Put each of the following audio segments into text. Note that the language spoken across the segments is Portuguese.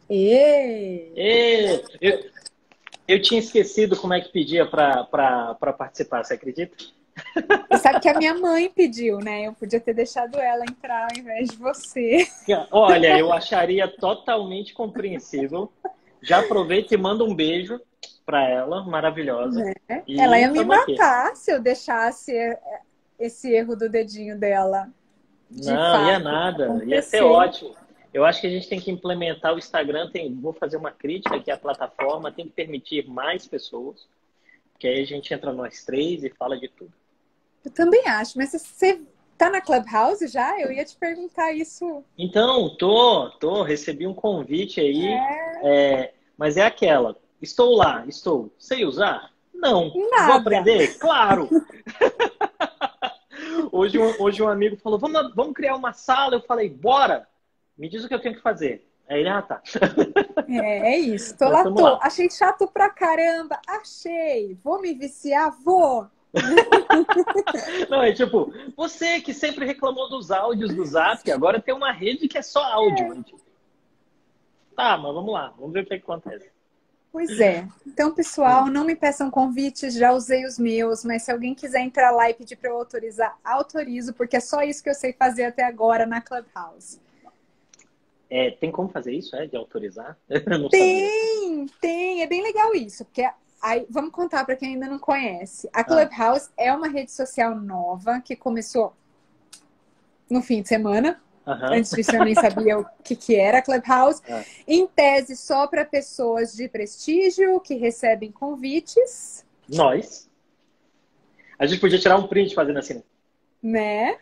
E Eu tinha esquecido como é que pedia para participar, você acredita? você sabe que a minha mãe pediu, né? Eu podia ter deixado ela entrar ao invés de você. Olha, eu acharia totalmente compreensível. Já aproveita e manda um beijo para ela, maravilhosa. Né? Ela E ia me estamos aqui. matar se eu deixasse esse erro do dedinho dela, de Não, ia fato, nada, ia ser acontecer. ótimo. Eu acho que a gente tem que implementar o Instagram. Vou fazer uma crítica aqui à plataforma, tem que permitir mais pessoas, que aí a gente entra nós três e fala de tudo. Eu também acho, mas você tá na Clubhouse já? Eu ia te perguntar isso. Então, recebi um convite aí, É, mas é aquela. Estou lá, estou. Sei usar? Não. Vou nada. aprender? Claro. Hoje um amigo falou, vamos criar uma sala. Eu falei, bora. Me diz o que eu tenho que fazer. Aí ele, ah, tá. É isso. Tô Mas lá, estamos tô. lá. Achei chato pra caramba. Achei. Vou me viciar? Vou. Não, é tipo, você que sempre reclamou dos áudios do Zap, agora tem uma rede que é só áudio. Hein? Tá, mas vamos lá, vamos ver o que acontece. Pois é. Então, Hum. pessoal, não me peçam convites, já usei os meus, mas se alguém quiser entrar lá e pedir para eu autorizar, autorizo, porque é só isso que eu sei fazer até agora na Clubhouse. Tem como fazer isso, de autorizar? Eu não sabia. Tem, é bem legal isso, porque aí, vamos contar para quem ainda não conhece. A Ah, Clubhouse é uma rede social nova que começou no fim de semana. aham. Antes disso, eu nem sabia o que era a Clubhouse. Ah, Em tese, só para pessoas de prestígio que recebem convites, nós. A gente podia tirar um print fazendo assim. né?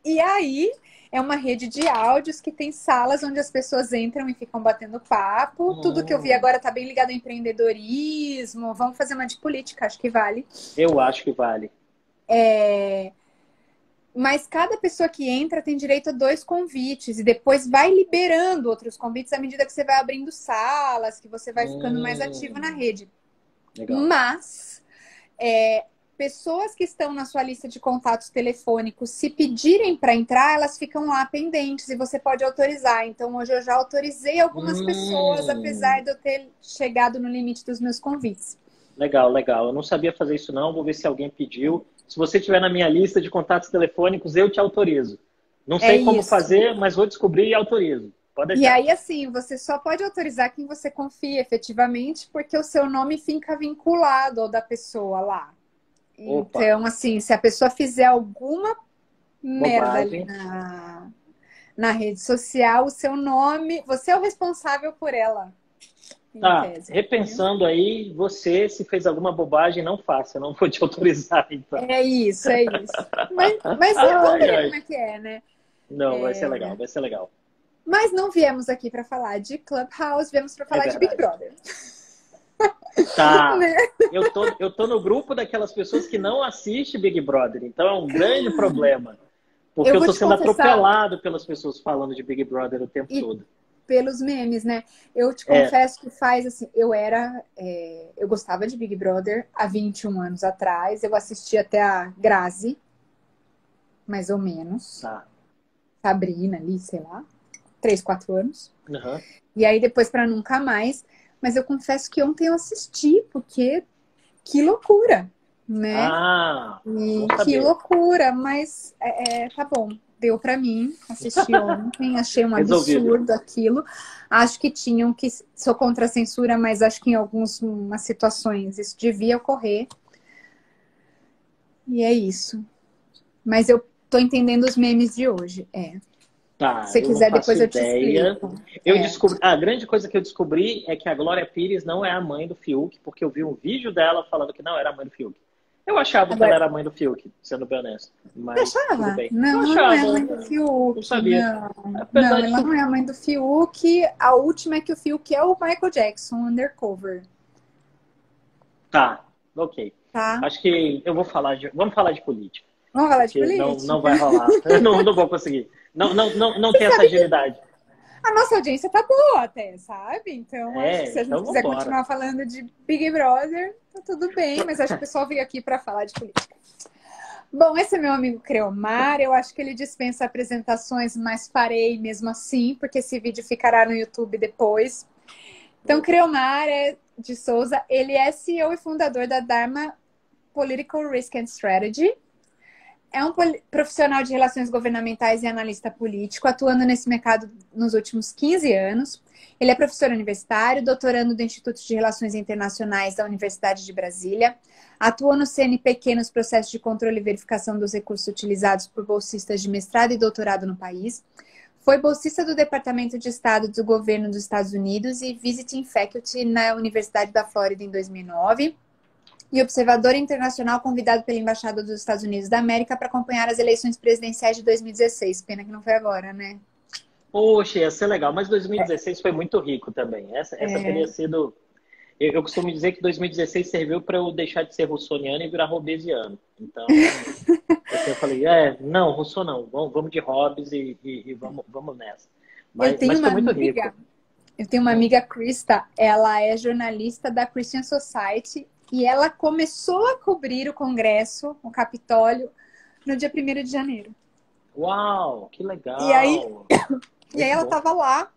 E aí, é uma rede de áudios que tem salas onde as pessoas entram e ficam batendo papo. Tudo que eu vi Hum, agora tá bem ligado ao empreendedorismo. Vamos fazer uma de política, acho que vale. eu acho que vale. Mas cada pessoa que entra tem direito a 2 convites e depois vai liberando outros convites à medida que você vai abrindo salas, que você vai ficando mais ativo na Hum, rede. legal. Mas pessoas que estão na sua lista de contatos telefônicos, se pedirem para entrar, elas ficam lá pendentes e você pode autorizar. Então, hoje eu já autorizei algumas pessoas, apesar Hum, de eu ter chegado no limite dos meus convites. legal, legal. Eu não sabia fazer isso não, vou ver se alguém pediu. Se você estiver na minha lista de contatos telefônicos, eu te autorizo. Não É sei como isso. fazer, mas vou descobrir e autorizo. Pode E deixar. aí, assim, você só pode autorizar quem você confia efetivamente, porque o seu nome fica vinculado ao da pessoa lá. Opa, Então, assim, se a pessoa fizer alguma merda ali bobagem. na rede social, o seu nome, você é o responsável por ela, em Tá, tese. Entendeu? repensando aí, você, se fez alguma bobagem, não faça, eu não vou te autorizar, então. É isso, é isso. Mas vamos Ai, ver ai. como é que é, né? Não, vai ser legal, vai ser legal. Mas não viemos aqui para falar de Clubhouse, viemos para É falar de Big verdade. Brother. Tá. Né? Eu tô no grupo daquelas pessoas que não assistem Big Brother, então é um grande problema. Porque Eu eu vou tô te sendo confessar, atropelado pelas pessoas falando de Big Brother o tempo e todo. pelos memes, né? Eu te É, confesso que faz assim, eu gostava de Big Brother há 21 anos atrás, eu assisti até a Grazi, mais ou menos, tá. Sabrina ali, sei lá, 3, 4 anos. Aham. E aí depois para nunca mais. Mas eu confesso que ontem eu assisti, porque que loucura, né? Ah, bom E que saber. loucura, mas tá bom. Deu para mim, assisti ontem, achei um Resolvido. absurdo aquilo. Acho que tinham que. Sou contra a censura, mas acho que em algumas situações isso devia ocorrer. E é isso. Mas eu tô entendendo os memes de hoje. Se Tá, você eu não quiser, faço depois eu te ideia. explico. Eu descobri, a grande coisa que eu descobri é que a Glória Pires não é a mãe do Fiuk, porque eu vi um vídeo dela falando que não era a mãe do Fiuk. Eu achava que ela Agora, era a mãe do Fiuk, sendo bem honesto. Mas tudo achava? bem. Eu Não, ela não é a achava, mãe do não Fiuk. sabia. Não, Apesar não, de ela que. não é a mãe do Fiuk. A última é que o Fiuk é o Michael Jackson, undercover, Tá, ok. tá? Acho que eu vou falar de. Vamos falar de política. Vamos falar de Porque não política? vai rolar. Eu não vou conseguir. Não Você tem essa sabe que agilidade. a nossa audiência tá boa até, sabe? Então, acho que se a gente Então quiser vambora. continuar falando de Big Brother, tá tudo bem, mas acho que o pessoal veio aqui para falar de política. Bom, esse é meu amigo Creomar. Eu acho que ele dispensa apresentações, mas farei mesmo assim, porque esse vídeo ficará no YouTube depois. Então, Creomar de Souza, ele é CEO e fundador da Dharma Political Risk and Strategy. É um profissional de relações governamentais e analista político, atuando nesse mercado nos últimos 15 anos. Ele é professor universitário, doutorando do Instituto de Relações Internacionais da Universidade de Brasília. Atuou no CNPq nos processos de controle e verificação dos recursos utilizados por bolsistas de mestrado e doutorado no país. Foi bolsista do Departamento de Estado do Governo dos Estados Unidos e Visiting Faculty na Universidade da Flórida em 2009. E observador internacional convidado pela Embaixada dos Estados Unidos da América para acompanhar as eleições presidenciais de 2016. Pena que não foi agora, né? Poxa, ia ser legal, mas 2016 foi muito rico também. Essa teria sido... Eu costumo dizer que 2016 serviu para eu deixar de ser russoniano e virar hobbesiano. Então, eu falei, não, Rousseau não, vamos de hobbies e vamos nessa. Mas foi muito rico. Eu tenho uma amiga, Krista, ela é jornalista da Christian Society e ela começou a cobrir o Congresso, o Capitólio, no dia 1º de janeiro. Uau, que legal! E aí ela estava lá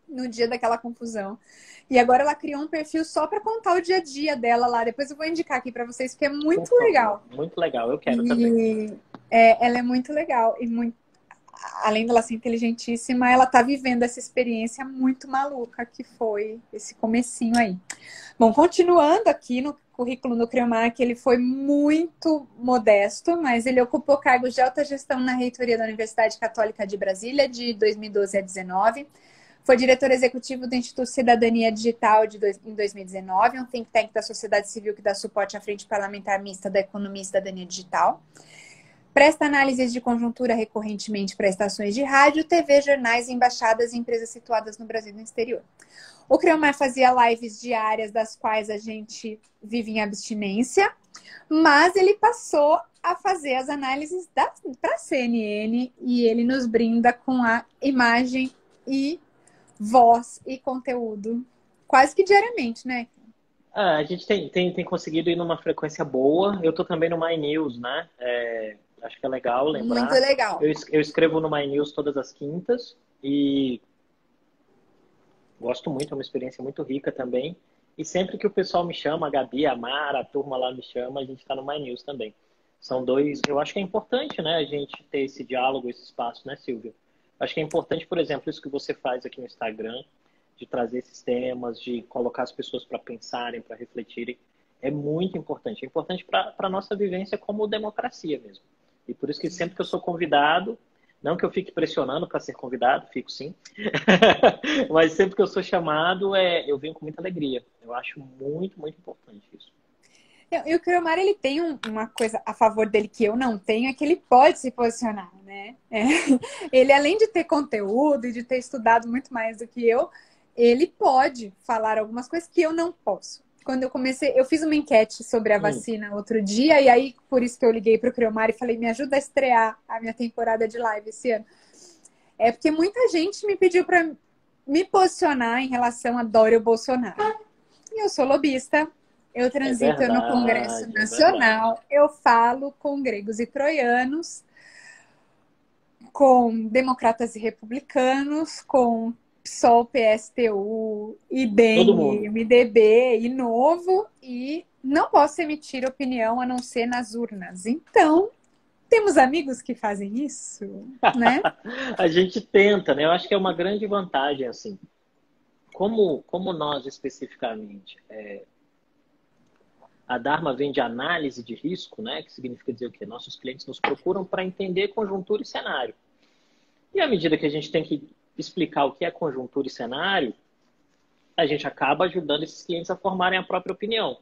no dia daquela confusão. E agora ela criou um perfil só para contar o dia a dia dela lá. Depois eu vou indicar aqui para vocês, porque é muito legal. Muito legal, eu quero também. Ela é muito legal e além dela ser inteligentíssima, ela tá vivendo essa experiência muito maluca que foi esse comecinho aí. Bom, continuando aqui no currículo do Creomar, que ele foi muito modesto, mas ele ocupou cargos de alta gestão na reitoria da Universidade Católica de Brasília de 2012 a 2019. Foi diretor executivo do Instituto Cidadania Digital em 2019, um think tank da sociedade civil que dá suporte à Frente Parlamentar Mista da Economia e Cidadania Digital. Presta análises de conjuntura recorrentemente para estações de rádio, TV, jornais, embaixadas e empresas situadas no Brasil e no exterior. O Creomar fazia lives diárias, das quais a gente vive em abstinência, mas ele passou a fazer as análises para a CNN e ele nos brinda com a imagem e voz e conteúdo quase que diariamente, né? A gente tem conseguido ir numa frequência boa. Eu tô também no My News, né? Acho que é legal lembrar. Muito legal. Eu escrevo no My News todas as quintas e gosto muito, é uma experiência muito rica também. E sempre que o pessoal me chama, a Gabi, a Mara, a turma lá me chama, a gente está no My News também. São dois... Eu acho que é importante, né, a gente ter esse diálogo, esse espaço, né, Silvia? Acho que é importante, por exemplo, isso que você faz aqui no Instagram, de trazer esses temas, de colocar as pessoas para pensarem, para refletirem. É muito importante. É importante para a nossa vivência como democracia mesmo. E por isso que sempre que eu sou convidado, não que eu fique pressionando para ser convidado, fico sim, mas sempre que eu sou chamado, eu venho com muita alegria. Eu acho muito, muito importante isso. E o Creomar, ele tem uma coisa a favor dele que eu não tenho, é que ele pode se posicionar, né? Ele, além de ter conteúdo e de ter estudado muito mais do que eu, ele pode falar algumas coisas que eu não posso. Quando eu comecei, eu fiz uma enquete sobre a vacina outro dia, e aí por isso que eu liguei para o Creomar e falei, me ajuda a estrear a minha temporada de live esse ano. É porque muita gente me pediu para me posicionar em relação a Dória Bolsonaro. E eu sou lobista, eu transito no Congresso Nacional, eu falo com gregos e troianos, com democratas e republicanos, com PSOL, PSTU, IDEM, MDB e Novo, e não posso emitir opinião a não ser nas urnas. Então, temos amigos que fazem isso, né? A gente tenta, né? Eu acho que é uma grande vantagem, assim. Como nós, especificamente, a Dharma vem de análise de risco, né? Que significa dizer o quê? Nossos clientes nos procuram para entender conjuntura e cenário. E à medida que a gente tem que explicar o que é conjuntura e cenário, a gente acaba ajudando esses clientes a formarem a própria opinião.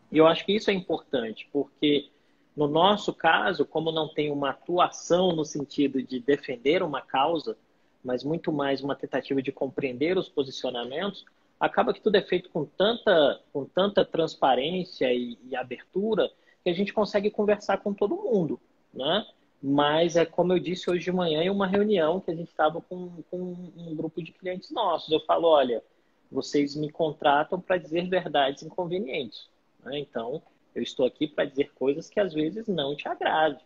E eu acho que isso é importante, porque no nosso caso, como não tem uma atuação no sentido de defender uma causa, mas muito mais uma tentativa de compreender os posicionamentos, acaba que tudo é feito com tanta transparência e abertura que a gente consegue conversar com todo mundo, né? Mas é como eu disse hoje de manhã em uma reunião que a gente estava com um grupo de clientes nossos. Eu falo, olha, vocês me contratam para dizer verdades inconvenientes, né? Então, Eu estou aqui para dizer coisas que às vezes não te agradam,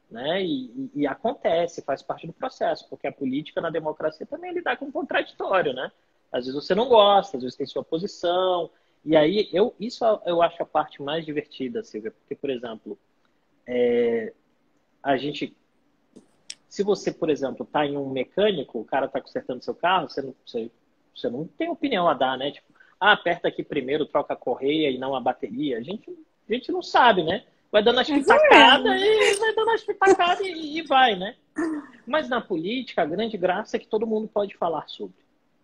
né? E acontece, faz parte do processo, porque a política na democracia também lidar com o contraditório, né? Às vezes você não gosta, às vezes tem sua posição. E aí, isso eu acho a parte mais divertida, Silvia, porque, por exemplo, a gente... Se você, por exemplo, está em um mecânico, o cara está consertando seu carro, você não tem opinião a dar, né? Tipo, aperta aqui primeiro, troca a correia e não a bateria. A gente não sabe, né? Vai dando as pitacadas e vai, né? Mas na política, a grande graça é que todo mundo pode falar sobre,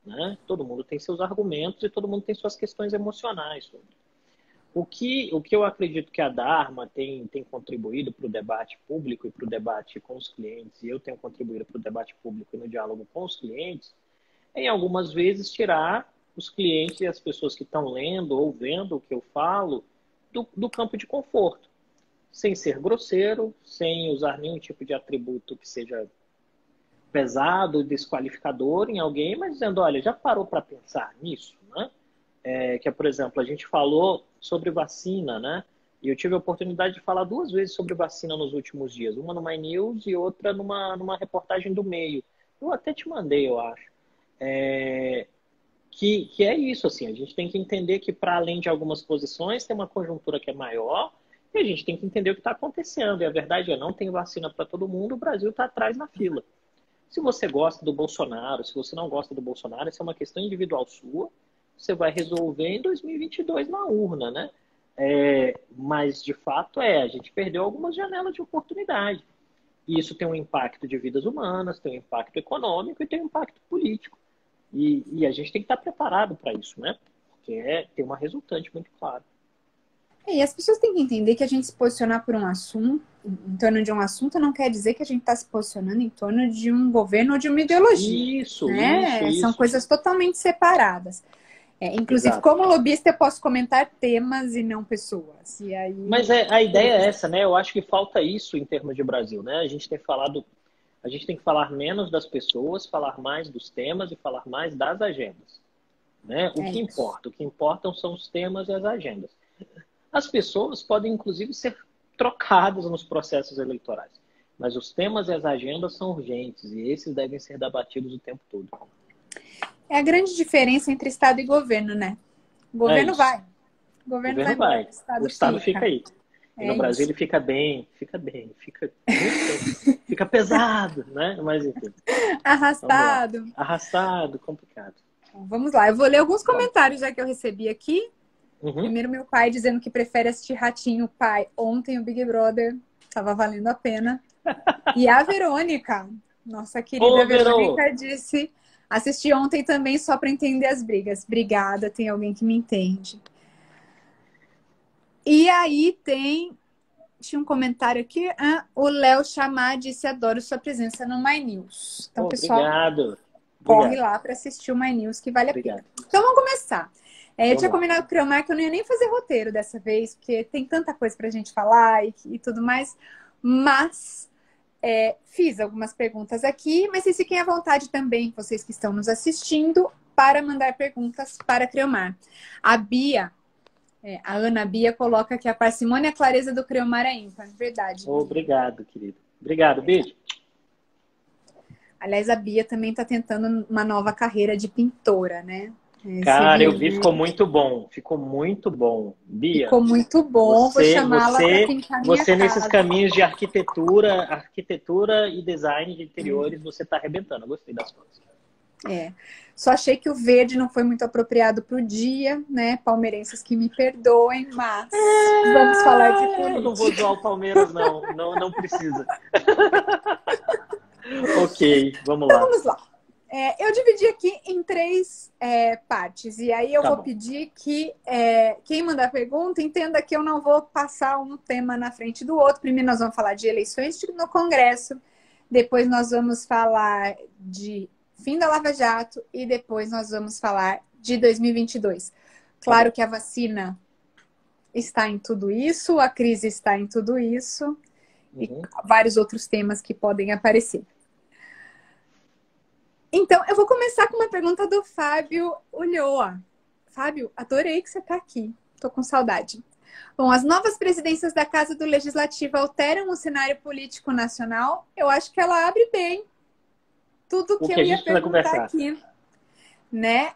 né? Todo mundo tem seus argumentos e todo mundo tem suas questões emocionais sobre. O que eu acredito que a Dharma tem contribuído para o debate público e para o debate com os clientes, e eu tenho contribuído para o debate público e no diálogo com os clientes, é, em algumas vezes, tirar os clientes e as pessoas que estão lendo ou vendo o que eu falo do campo de conforto, sem ser grosseiro, sem usar nenhum tipo de atributo que seja pesado, desqualificador em alguém, mas dizendo, olha, já parou para pensar nisso, né? Que é, por exemplo, a gente falou sobre vacina, né? E eu tive a oportunidade de falar 2 vezes sobre vacina nos últimos dias. Uma no My News e outra numa reportagem do Meio. Eu até te mandei, eu acho. Que é isso, assim. A gente tem que entender que, para além de algumas posições, tem uma conjuntura que é maior e a gente tem que entender o que está acontecendo. E a verdade é, não tem vacina para todo mundo, o Brasil está atrás na fila. Se você gosta do Bolsonaro, se você não gosta do Bolsonaro, isso é uma questão individual sua. Você vai resolver em 2022 na urna, né? Mas, de fato, a gente perdeu algumas janelas de oportunidade. E isso tem um impacto de vidas humanas, tem um impacto econômico e tem um impacto político. E a gente tem que estar preparado para isso, né? Porque tem uma resultante muito clara. E as pessoas têm que entender que a gente se posicionar por um assunto, em torno de um assunto, não quer dizer que a gente está se posicionando em torno de um governo ou de uma ideologia. Isso, né? isso. São coisas totalmente separadas. Inclusive, Exato. como lobista, eu posso comentar temas e não pessoas. E aí... Mas a ideia é essa, né? Eu acho que falta isso em termos de Brasil, né? A gente tem que falar menos das pessoas, falar mais dos temas e falar mais das agendas, né? O que importa? O que importam são os temas e as agendas. As pessoas podem, inclusive, ser trocadas nos processos eleitorais, mas os temas e as agendas são urgentes e esses devem ser debatidos o tempo todo. É a grande diferença entre Estado e governo, né? O governo vai. O governo vai embora, o Estado fica aí. E no Brasil ele fica bem, fica pesado, né? Mas enfim. Arrastado, complicado. Vamos lá, eu vou ler alguns comentários já que eu recebi aqui. Primeiro, meu pai dizendo que prefere assistir Ratinho. Pai, ontem o Big Brother estava valendo a pena. E a Verônica, nossa querida Verônica, disse: assisti ontem também só para entender as brigas. Obrigada, tem alguém que me entende. E aí tinha um comentário aqui. O Léo Chamar disse: adoro sua presença no My News. Então, pessoal, corre lá para assistir o My News, que vale a pena. Então, vamos começar. Eu tinha combinado com o Creomar que eu não ia nem fazer roteiro dessa vez, porque tem tanta coisa pra gente falar e tudo mais. Mas fiz algumas perguntas aqui, mas vocês fiquem à vontade também, vocês que estão nos assistindo, para mandar perguntas para Creomar. A Bia, a Ana Bia, coloca que a parcimônia e a clareza do Creomar é ímpar. Verdade. Obrigado, querido. Obrigado, beijo. Aliás, a Bia também está tentando uma nova carreira de pintora, né? Cara, eu vi, ficou muito bom. Ficou muito bom. Bia. Ficou muito bom. Vou chamá-la para pintar minha casa. Nesses caminhos de arquitetura e design de interiores, você está arrebentando. Eu gostei das fotos. Só achei que o verde não foi muito apropriado para o dia, né? Palmeirenses que me perdoem, mas vamos falar de política. Eu não vou zoar o Palmeiras, não. Não precisa. Ok, vamos lá. Então, vamos lá. Eu dividi aqui em 3 partes. E aí eu vou pedir que quem mandar pergunta entenda que eu não vou passar um tema na frente do outro. Primeiro nós vamos falar de eleições no Congresso. Depois nós vamos falar de fim da Lava Jato. E depois nós vamos falar de 2022. Claro que a vacina está em tudo isso. A crise está em tudo isso. E vários outros temas que podem aparecer. Então, eu vou começar com uma pergunta do Fábio Ulloa. Fábio, adorei que você está aqui. Tô com saudade. Bom, as novas presidências da Casa do Legislativo alteram o cenário político nacional? Eu acho que ela abre bem tudo O que que eu a ia gente precisa perguntar conversar? aqui, né?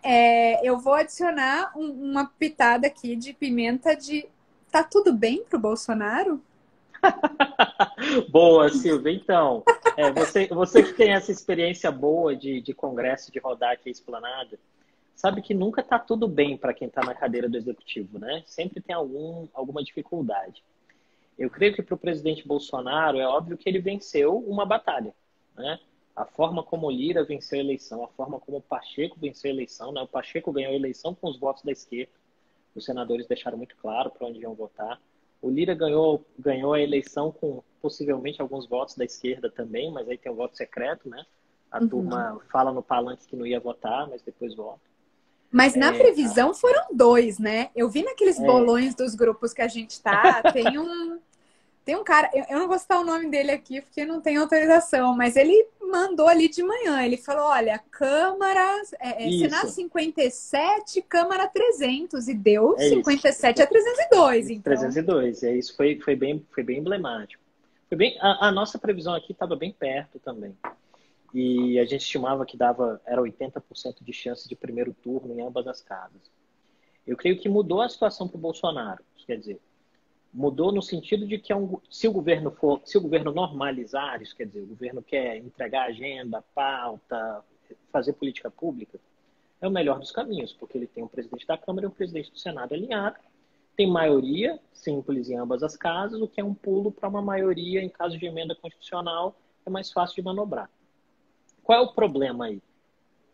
Eu vou adicionar uma pitada aqui de pimenta de tá tudo bem pro Bolsonaro? Boa, Silvia. Então, você que tem essa experiência boa de congresso, de rodar aqui a Esplanada, sabe que nunca está tudo bem para quem está na cadeira do executivo, né? Sempre tem alguma dificuldade. Eu creio que para o presidente Bolsonaro é óbvio que ele venceu uma batalha, né? A forma como o Lira venceu a eleição, a forma como o Pacheco venceu a eleição, né? O Pacheco ganhou a eleição com os votos da esquerda. Os senadores deixaram muito claro para onde iam votar. O Lira ganhou a eleição com possivelmente alguns votos da esquerda também, mas aí tem o voto secreto, né? A turma fala no palanque que não ia votar, mas depois vota. Mas na previsão foram dois, né? Eu vi naqueles bolões dos grupos que a gente tá, tem um cara, eu não vou citar o nome dele aqui porque não tem autorização, mas ele mandou ali de manhã, ele falou, olha, Câmara, Senado Isso, 57, Câmara 300, e deu é isso. 57 a 302, então. 302, é isso, foi bem emblemático. A nossa previsão aqui estava bem perto também. E a gente estimava que era 80% de chance de primeiro turno em ambas as casas. Eu creio que mudou a situação para o Bolsonaro. Quer dizer, mudou no sentido de que se o governo normalizar, isso quer dizer, o governo quer entregar agenda, pauta, fazer política pública, é o melhor dos caminhos, porque ele tem um presidente da Câmara e um presidente do Senado alinhado, tem maioria simples em ambas as casas, o que é um pulo para uma maioria em caso de emenda constitucional, é mais fácil de manobrar. Qual é o problema aí?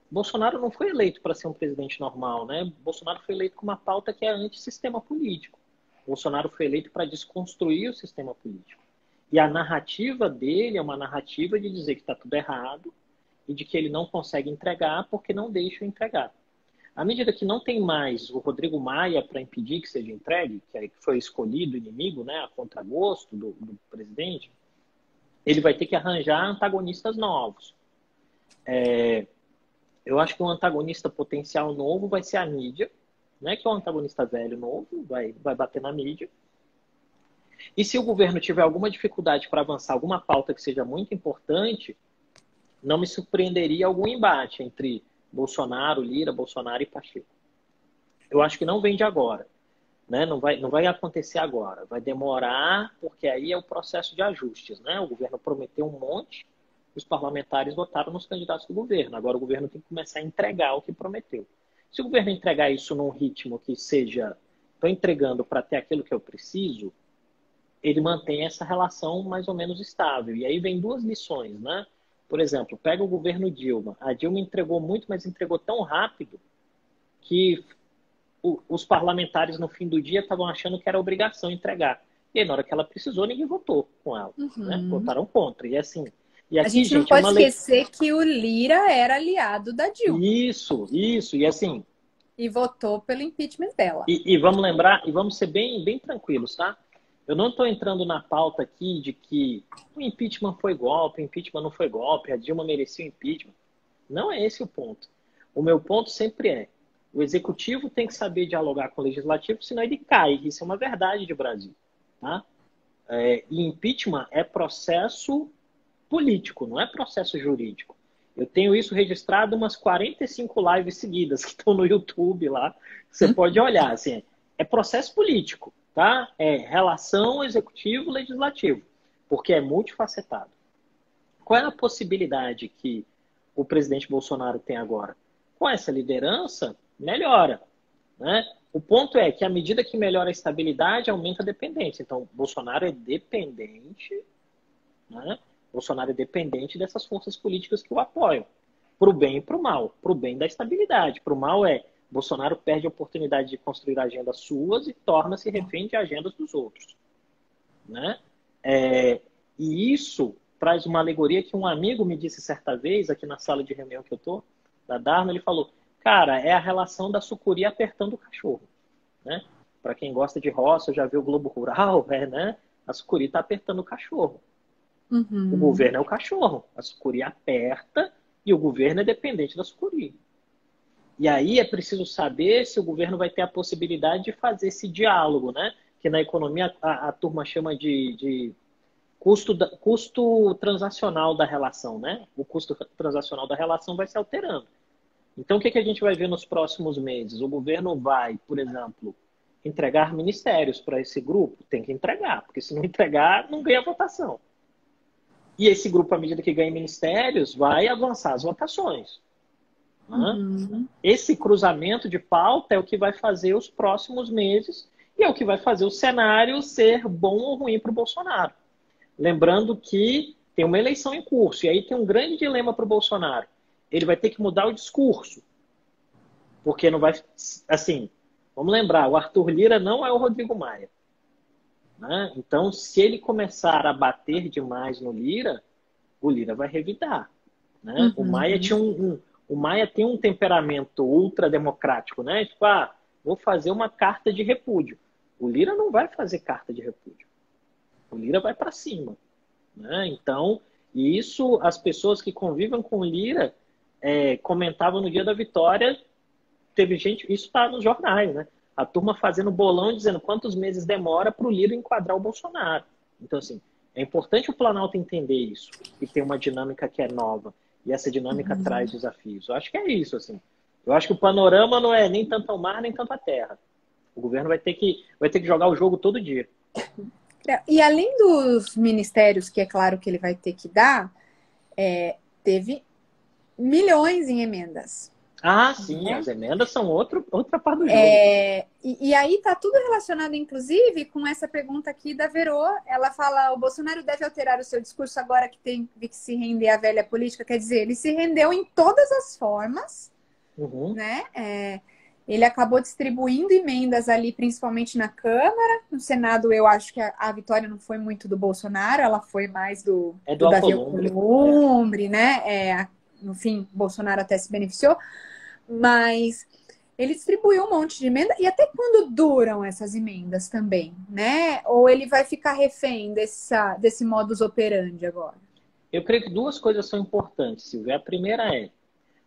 Bolsonaro não foi eleito para ser um presidente normal, né? Bolsonaro foi eleito com uma pauta que é antissistema político. Bolsonaro foi eleito para desconstruir o sistema político. E a narrativa dele é uma narrativa de dizer que está tudo errado e de que ele não consegue entregar porque não deixa entregar. À medida que não tem mais o Rodrigo Maia para impedir que seja entregue, que foi escolhido inimigo, né, a contragosto do presidente, ele vai ter que arranjar antagonistas novos. Eu acho que um antagonista potencial novo vai ser a mídia, né? Que é um antagonista velho novo, vai bater na mídia. E se o governo tiver alguma dificuldade para avançar alguma pauta que seja muito importante, não me surpreenderia algum embate entre Bolsonaro, Lira, Bolsonaro e Pacheco. Eu acho que não vem de agora, né? Não vai acontecer agora. Vai demorar, porque aí é o processo de ajustes, né? O governo prometeu um monte, os parlamentares votaram nos candidatos do governo. Agora o governo tem que começar a entregar o que prometeu. Se o governo entregar isso num ritmo que seja, estou entregando para ter aquilo que eu preciso, ele mantém essa relação mais ou menos estável. E aí vem duas lições, né? Por exemplo, pega o governo Dilma. A Dilma entregou muito, mas entregou tão rápido que os parlamentares no fim do dia estavam achando que era obrigação entregar. E aí, na hora que ela precisou, ninguém votou com ela, né? Votaram contra. E assim, e A aqui, gente não gente, é pode uma lei. esquecer que o Lira era aliado da Dilma Isso. E assim, e votou pelo impeachment dela. e vamos lembrar, e vamos ser bem tranquilos, tá? Eu não estou entrando na pauta aqui de que o impeachment foi golpe, o impeachment não foi golpe, a Dilma merecia o impeachment. Não é esse o ponto. O meu ponto sempre é: o executivo tem que saber dialogar com o legislativo, senão ele cai. Isso é uma verdade de Brasil. Tá? E impeachment é processo político, não é processo jurídico. Eu tenho isso registrado umas 45 lives seguidas que estão no YouTube lá. Você pode olhar, assim, é processo político, tá? É relação executivo-legislativo, porque é multifacetado. Qual é a possibilidade que o presidente Bolsonaro tem agora? Com essa liderança, melhora, né? O ponto é que à medida que melhora a estabilidade, aumenta a dependência. Então, Bolsonaro é dependente, né? Bolsonaro é dependente dessas forças políticas que o apoiam, para o bem e para o mal. Para o bem da estabilidade, para o mal Bolsonaro perde a oportunidade de construir agendas suas e torna-se refém de agendas dos outros, né? E isso traz uma alegoria que um amigo me disse certa vez, aqui na sala de reunião que eu tô, da Dharma, ele falou, cara, é a relação da sucuri apertando o cachorro, né? Para quem gosta de roça, já viu o Globo Rural, né? A sucuri está apertando o cachorro. O governo é o cachorro. A sucuri aperta e o governo é dependente da sucuri. E aí é preciso saber se o governo vai ter a possibilidade de fazer esse diálogo, né? que na economia a turma chama de custo transacional da relação, né? O custo transacional da relação vai se alterando. Então, o que a gente vai ver nos próximos meses? O governo vai, por exemplo, entregar ministérios para esse grupo? Tem que entregar, porque se não entregar, não ganha votação. E esse grupo, à medida que ganha ministérios, vai avançar as votações. Uhum. Esse cruzamento de pauta é o que vai fazer os próximos meses e é o que vai fazer o cenário ser bom ou ruim para o Bolsonaro. Lembrando que tem uma eleição em curso, e aí tem um grande dilema para o Bolsonaro. Ele vai ter que mudar o discurso, porque não vai... Assim, vamos lembrar, o Arthur Lira não é o Rodrigo Maia. Né? Então, se ele começar a bater demais no Lira, o Lira vai revidar. Né? O Maia tinha o Maia tem um temperamento ultrademocrático, né? Tipo, vou fazer uma carta de repúdio. O Lira não vai fazer carta de repúdio. O Lira vai para cima. Né? Então, isso as pessoas que convivem com o Lira comentavam no dia da vitória. Teve gente, isso está nos jornais, né? A turma fazendo bolão dizendo quantos meses demora para o Lira enquadrar o Bolsonaro. Então, assim, é importante o Planalto entender isso e ter uma dinâmica que é nova. E essa dinâmica traz desafios. Eu acho que é isso, assim. Eu acho que o panorama não é nem tanto ao mar, nem tanto à terra. O governo vai ter que jogar o jogo todo dia. E além dos ministérios, que é claro que ele vai ter que dar, teve milhões em emendas. Sim, as emendas são outra parte do jogo. E aí tá tudo relacionado, inclusive, com essa pergunta aqui da Verô. Ela fala, o Bolsonaro deve alterar o seu discurso agora que tem que se render à velha política. Quer dizer, ele se rendeu em todas as formas, né? Ele acabou distribuindo emendas ali, principalmente na Câmara. No Senado, eu acho que a vitória não foi muito do Bolsonaro, ela foi mais do Davi Alcolumbre, né? No fim, Bolsonaro até se beneficiou. Mas ele distribuiu um monte de emenda. E até quando duram essas emendas também, né? Ou ele vai ficar refém desse modus operandi agora? Eu creio que duas coisas são importantes, Silvia. A primeira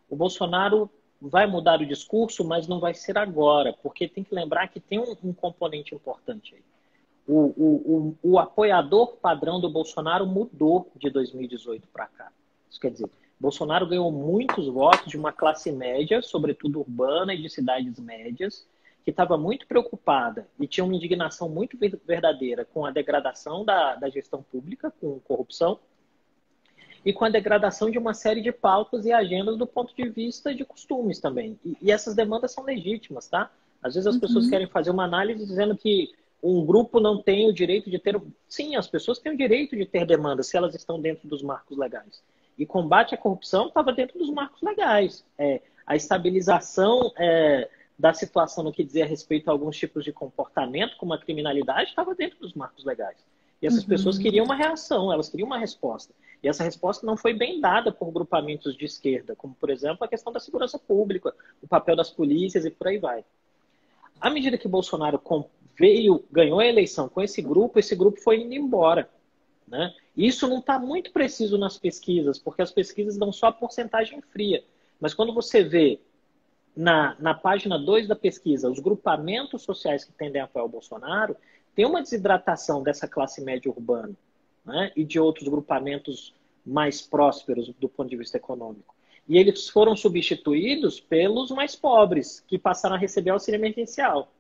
o Bolsonaro vai mudar o discurso, mas não vai ser agora, porque tem que lembrar que tem um componente importante aí. O apoiador padrão do Bolsonaro mudou de 2018 para cá. Isso quer dizer, Bolsonaro ganhou muitos votos de uma classe média, sobretudo urbana e de cidades médias, que estava muito preocupada e tinha uma indignação muito verdadeira com a degradação da gestão pública, com corrupção, e com a degradação de uma série de pautas e agendas do ponto de vista de costumes também. E essas demandas são legítimas, tá? Às vezes as pessoas querem fazer uma análise dizendo que um grupo não tem o direito de ter... Sim, as pessoas têm o direito de ter demandas se elas estão dentro dos marcos legais. E combate à corrupção estava dentro dos marcos legais. A estabilização da situação no que dizia respeito a alguns tipos de comportamento, como a criminalidade, estava dentro dos marcos legais. E essas pessoas queriam uma reação, elas queriam uma resposta. E essa resposta não foi bem dada por grupamentos de esquerda, como, por exemplo, a questão da segurança pública, o papel das polícias e por aí vai. À medida que Bolsonaro ganhou a eleição com esse grupo foi indo embora. Né? Isso não está muito preciso nas pesquisas, porque as pesquisas dão só a porcentagem fria. Mas quando você vê na página 2 da pesquisa os grupamentos sociais que tendem a apoiar o Bolsonaro, tem uma desidratação dessa classe média urbana, né? E de outros grupamentos mais prósperos do ponto de vista econômico. E eles foram substituídos pelos mais pobres, que passaram a receber auxílio emergencial.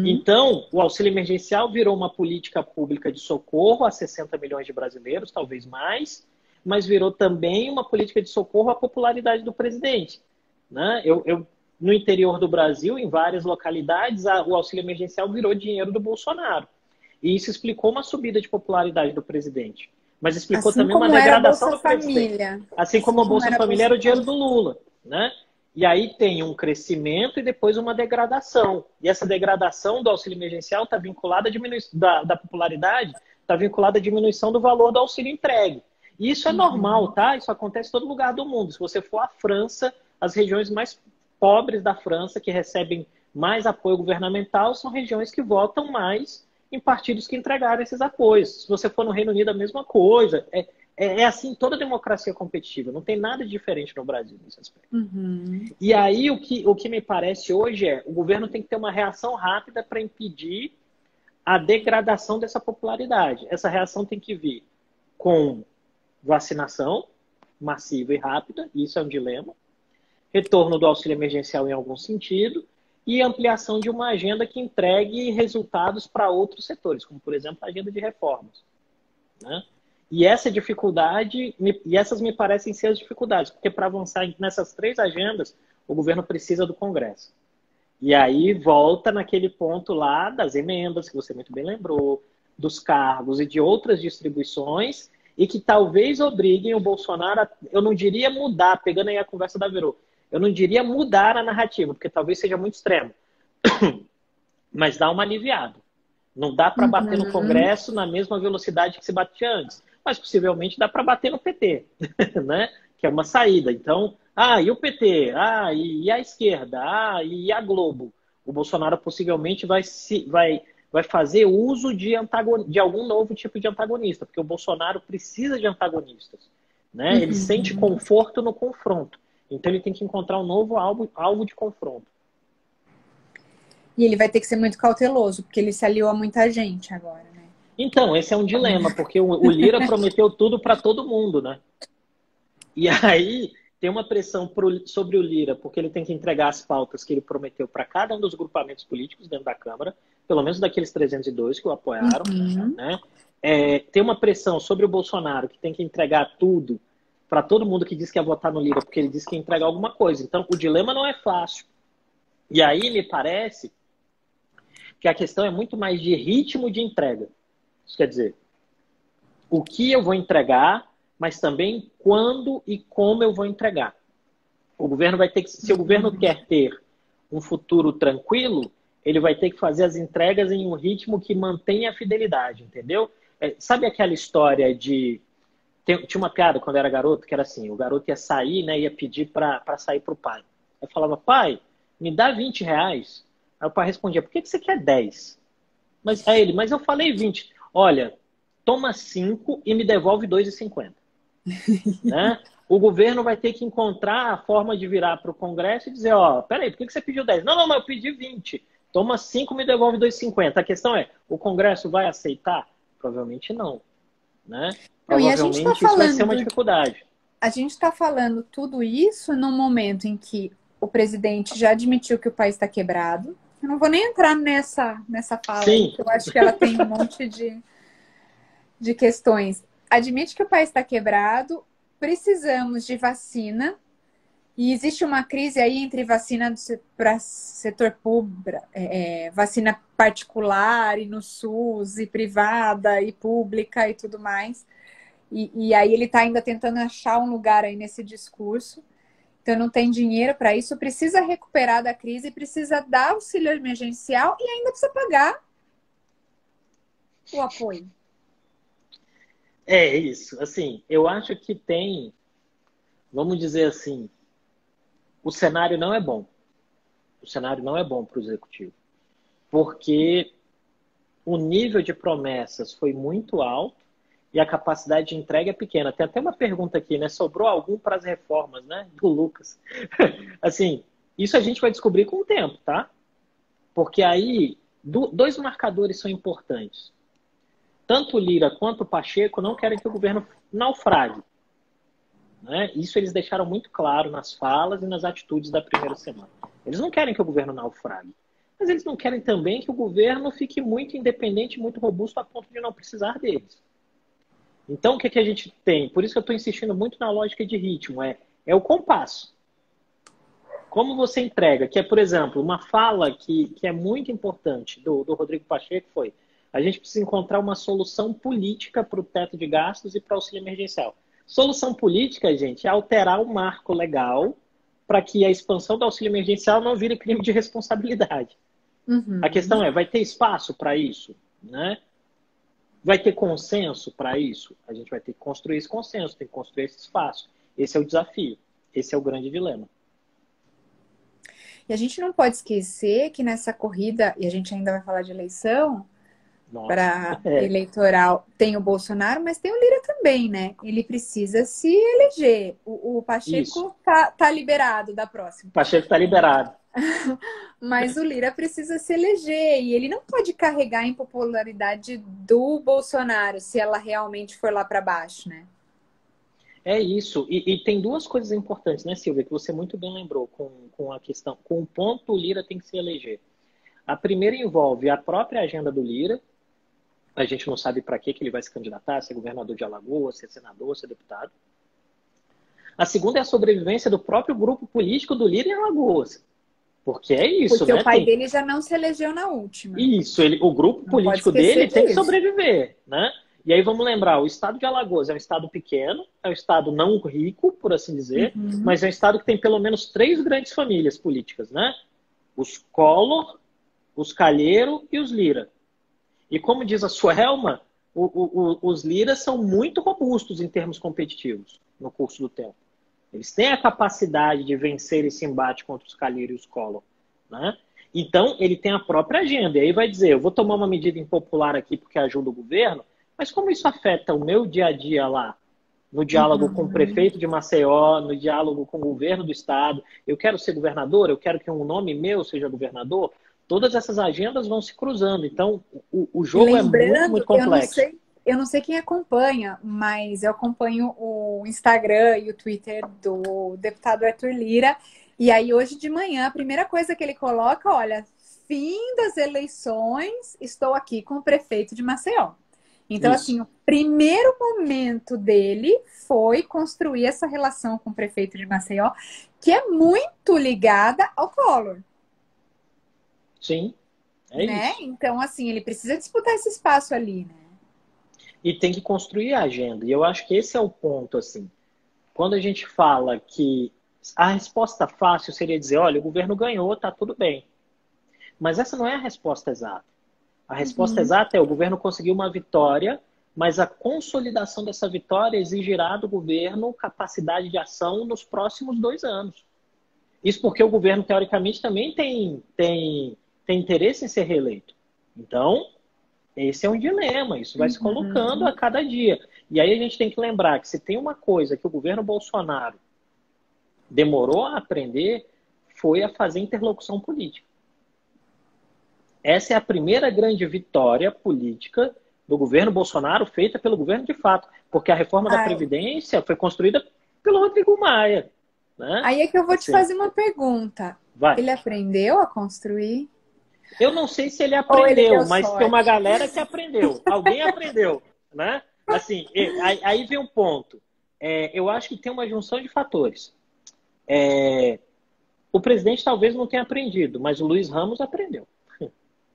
Então, o auxílio emergencial virou uma política pública de socorro a 60 milhões de brasileiros, talvez mais, mas virou também uma política de socorro à popularidade do presidente. Né? No interior do Brasil, em várias localidades, o auxílio emergencial virou dinheiro do Bolsonaro. E isso explicou uma subida de popularidade do presidente. Mas explicou assim também uma degradação do presidente. Assim como a Bolsa Família era o dinheiro do Lula. Né? E aí tem um crescimento e depois uma degradação. E essa degradação do auxílio emergencial está vinculada à diminuição da popularidade, está vinculada à diminuição do valor do auxílio entregue. E isso é normal, tá? Isso acontece em todo lugar do mundo. Se você for à França, as regiões mais pobres da França, que recebem mais apoio governamental, são regiões que votam mais em partidos que entregaram esses apoios. Se você for no Reino Unido, a mesma coisa. É assim toda democracia competitiva. Não tem nada diferente no Brasil nesse aspecto. E aí o que me parece hoje o governo tem que ter uma reação rápida para impedir a degradação dessa popularidade. Essa reação tem que vir com vacinação massiva e rápida, isso é um dilema, retorno do auxílio emergencial em algum sentido e ampliação de uma agenda que entregue resultados para outros setores, como, por exemplo, a agenda de reformas, né? E essa dificuldade, e essas me parecem ser as dificuldades, porque para avançar nessas 3 agendas, o governo precisa do Congresso. E aí volta naquele ponto lá das emendas, que você muito bem lembrou, dos cargos e de outras distribuições, e que talvez obriguem o Bolsonaro a, eu não diria mudar, pegando aí a conversa da Verô, eu não diria mudar a narrativa, porque talvez seja muito extremo, mas dá uma aliviada. Não dá para bater no Congresso na mesma velocidade que se batia antes, mas possivelmente dá para bater no PT, né? Que é uma saída. Então, e o PT? E a esquerda? E a Globo? O Bolsonaro possivelmente vai fazer uso de algum novo tipo de antagonista, porque o Bolsonaro precisa de antagonistas, né? Ele sente conforto no confronto. Então ele tem que encontrar um novo alvo de confronto. E ele vai ter que ser muito cauteloso, porque ele se aliou a muita gente agora, né? Então, esse é um dilema, porque o Lira prometeu tudo para todo mundo, né? E aí tem uma pressão sobre o Lira, porque ele tem que entregar as pautas que ele prometeu para cada um dos grupamentos políticos dentro da Câmara, pelo menos daqueles 302 que o apoiaram, né? Tem uma pressão sobre o Bolsonaro, que tem que entregar tudo para todo mundo que diz que ia votar no Lira, porque ele disse que ia entregar alguma coisa. Então, o dilema não é fácil. E aí me parece que a questão é muito mais de ritmo de entrega. Isso quer dizer, o que eu vou entregar, mas também quando e como eu vou entregar. O governo vai ter que, se o governo quer ter um futuro tranquilo, ele vai ter que fazer as entregas em um ritmo que mantenha a fidelidade, entendeu? Sabe aquela história de... Tinha uma piada quando eu era garoto, que era assim, o garoto ia sair, né, ia pedir para sair pro pai. Eu falava, pai, me dá 20 reais. Aí o pai respondia, por que você quer 10? Mas eu falei 20. Olha, toma 5 e me devolve 2,50. Né? O governo vai ter que encontrar a forma de virar para o Congresso e dizer, peraí, por que você pediu 10? Não, mas eu pedi 20. Toma 5 e me devolve 2,50. A questão é, o Congresso vai aceitar? Provavelmente não. Né? Provavelmente isso vai ser uma dificuldade. A gente está falando tudo isso num momento em que o presidente já admitiu que o país está quebrado. Eu não vou nem entrar nessa fala, porque eu acho que ela tem um monte de questões. Admite que o país está quebrado, precisamos de vacina, e existe uma crise aí entre vacina para setor público, vacina particular e no SUS, e privada e pública e tudo mais. E aí ele está ainda tentando achar um lugar aí nesse discurso. Então não tem dinheiro para isso, precisa recuperar da crise, precisa dar auxílio emergencial e ainda precisa pagar o apoio. É isso. Assim, eu acho que tem, vamos dizer assim, o cenário não é bom. O cenário não é bom para o executivo. Porque o nível de promessas foi muito alto e a capacidade de entrega é pequena. Tem até uma pergunta aqui, né? Sobrou algum para as reformas, né? Do Lucas. Assim, isso a gente vai descobrir com o tempo, tá? Porque aí, 2 marcadores são importantes. Tanto o Lira quanto o Pacheco não querem que o governo naufrague. Né? Isso eles deixaram muito claro nas falas e nas atitudes da primeira semana. Eles não querem que o governo naufrague. Mas eles não querem também que o governo fique muito independente, muito robusto a ponto de não precisar deles. Então, o que a gente tem? Por isso que eu estou insistindo muito na lógica de ritmo. É o compasso. Como você entrega? Que é, por exemplo, uma fala que é muito importante do Rodrigo Pacheco foi: a gente precisa encontrar uma solução política para o teto de gastos e para o auxílio emergencial. Solução política, gente, é alterar o marco legal para que a expansão do auxílio emergencial não vire crime de responsabilidade. A questão é, vai ter espaço para isso? Né? Vai ter consenso para isso? A gente vai ter que construir esse consenso, tem que construir esse espaço. Esse é o desafio, esse é o grande dilema. E a gente não pode esquecer que nessa corrida, e a gente ainda vai falar de eleição, para eleitoral, tem o Bolsonaro, mas tem o Lira também, né? Ele precisa se eleger. O Pacheco tá liberado da próxima. O Pacheco tá liberado. Mas o Lira precisa se eleger e ele não pode carregar a impopularidade do Bolsonaro se ela realmente for lá para baixo, né? É isso. E tem duas coisas importantes, né, Silvia, que você muito bem lembrou com a questão, com o ponto o Lira tem que se eleger. A primeira envolve a própria agenda do Lira. A gente não sabe para que ele vai se candidatar, ser governador de Alagoas, ser senador, ser deputado. A segunda é a sobrevivência do próprio grupo político do Lira em Alagoas. Porque é isso, Porque né? o pai dele já não se elegeu na última. Isso, o grupo Não pode político esquecer dele tem que disso. sobreviver, né? E aí vamos lembrar, o estado de Alagoas é um estado pequeno, é um estado não rico, por assim dizer, mas é um estado que tem pelo menos 3 grandes famílias políticas, né? Os Collor, os Calheiro e os Lira. E como diz a Suelma, os Liras são muito robustos em termos competitivos no curso do tempo. Eles têm a capacidade de vencer esse embate contra os Calheiro e os Collor, né? Então, ele tem a própria agenda. E aí vai dizer, eu vou tomar uma medida impopular aqui porque ajuda o governo, mas como isso afeta o meu dia a dia lá, no diálogo com o prefeito de Maceió, no diálogo com o governo do estado, eu quero ser governador, eu quero que um nome meu seja governador, todas essas agendas vão se cruzando. Então, o jogo é muito, muito complexo. Eu não sei quem acompanha, mas eu acompanho o Instagram e o Twitter do deputado Arthur Lira. E aí, hoje de manhã, a primeira coisa que ele coloca, olha, fim das eleições, estou aqui com o prefeito de Maceió. Então, Isso. assim, o primeiro momento dele foi construir essa relação com o prefeito de Maceió, que é muito ligada ao Collor. Sim, é né? isso. Então, assim, ele precisa disputar esse espaço ali, né? E tem que construir a agenda. E eu acho que esse é o ponto, assim. Quando a gente fala que a resposta fácil seria dizer, olha, o governo ganhou, tá tudo bem. Mas essa não é a resposta exata. A resposta exata é o governo conseguiu uma vitória, mas a consolidação dessa vitória exigirá do governo capacidade de ação nos próximos 2 anos. Isso porque o governo, teoricamente, também tem interesse em ser reeleito. Então, esse é um dilema, isso vai se colocando a cada dia. E aí a gente tem que lembrar que se tem uma coisa que o governo Bolsonaro demorou a aprender, foi a fazer interlocução política. Essa é a primeira grande vitória política do governo Bolsonaro feita pelo governo de fato, porque a reforma da Previdência foi construída pelo Rodrigo Maia. Né? Aí é que eu vou te fazer uma pergunta. Vai. Ele aprendeu a construir? Eu não sei se ele aprendeu, mas tem uma galera que aprendeu. Alguém aprendeu, né? Assim, aí vem um ponto. Eu acho que tem uma junção de fatores. O presidente talvez não tenha aprendido, mas o Luiz Ramos aprendeu.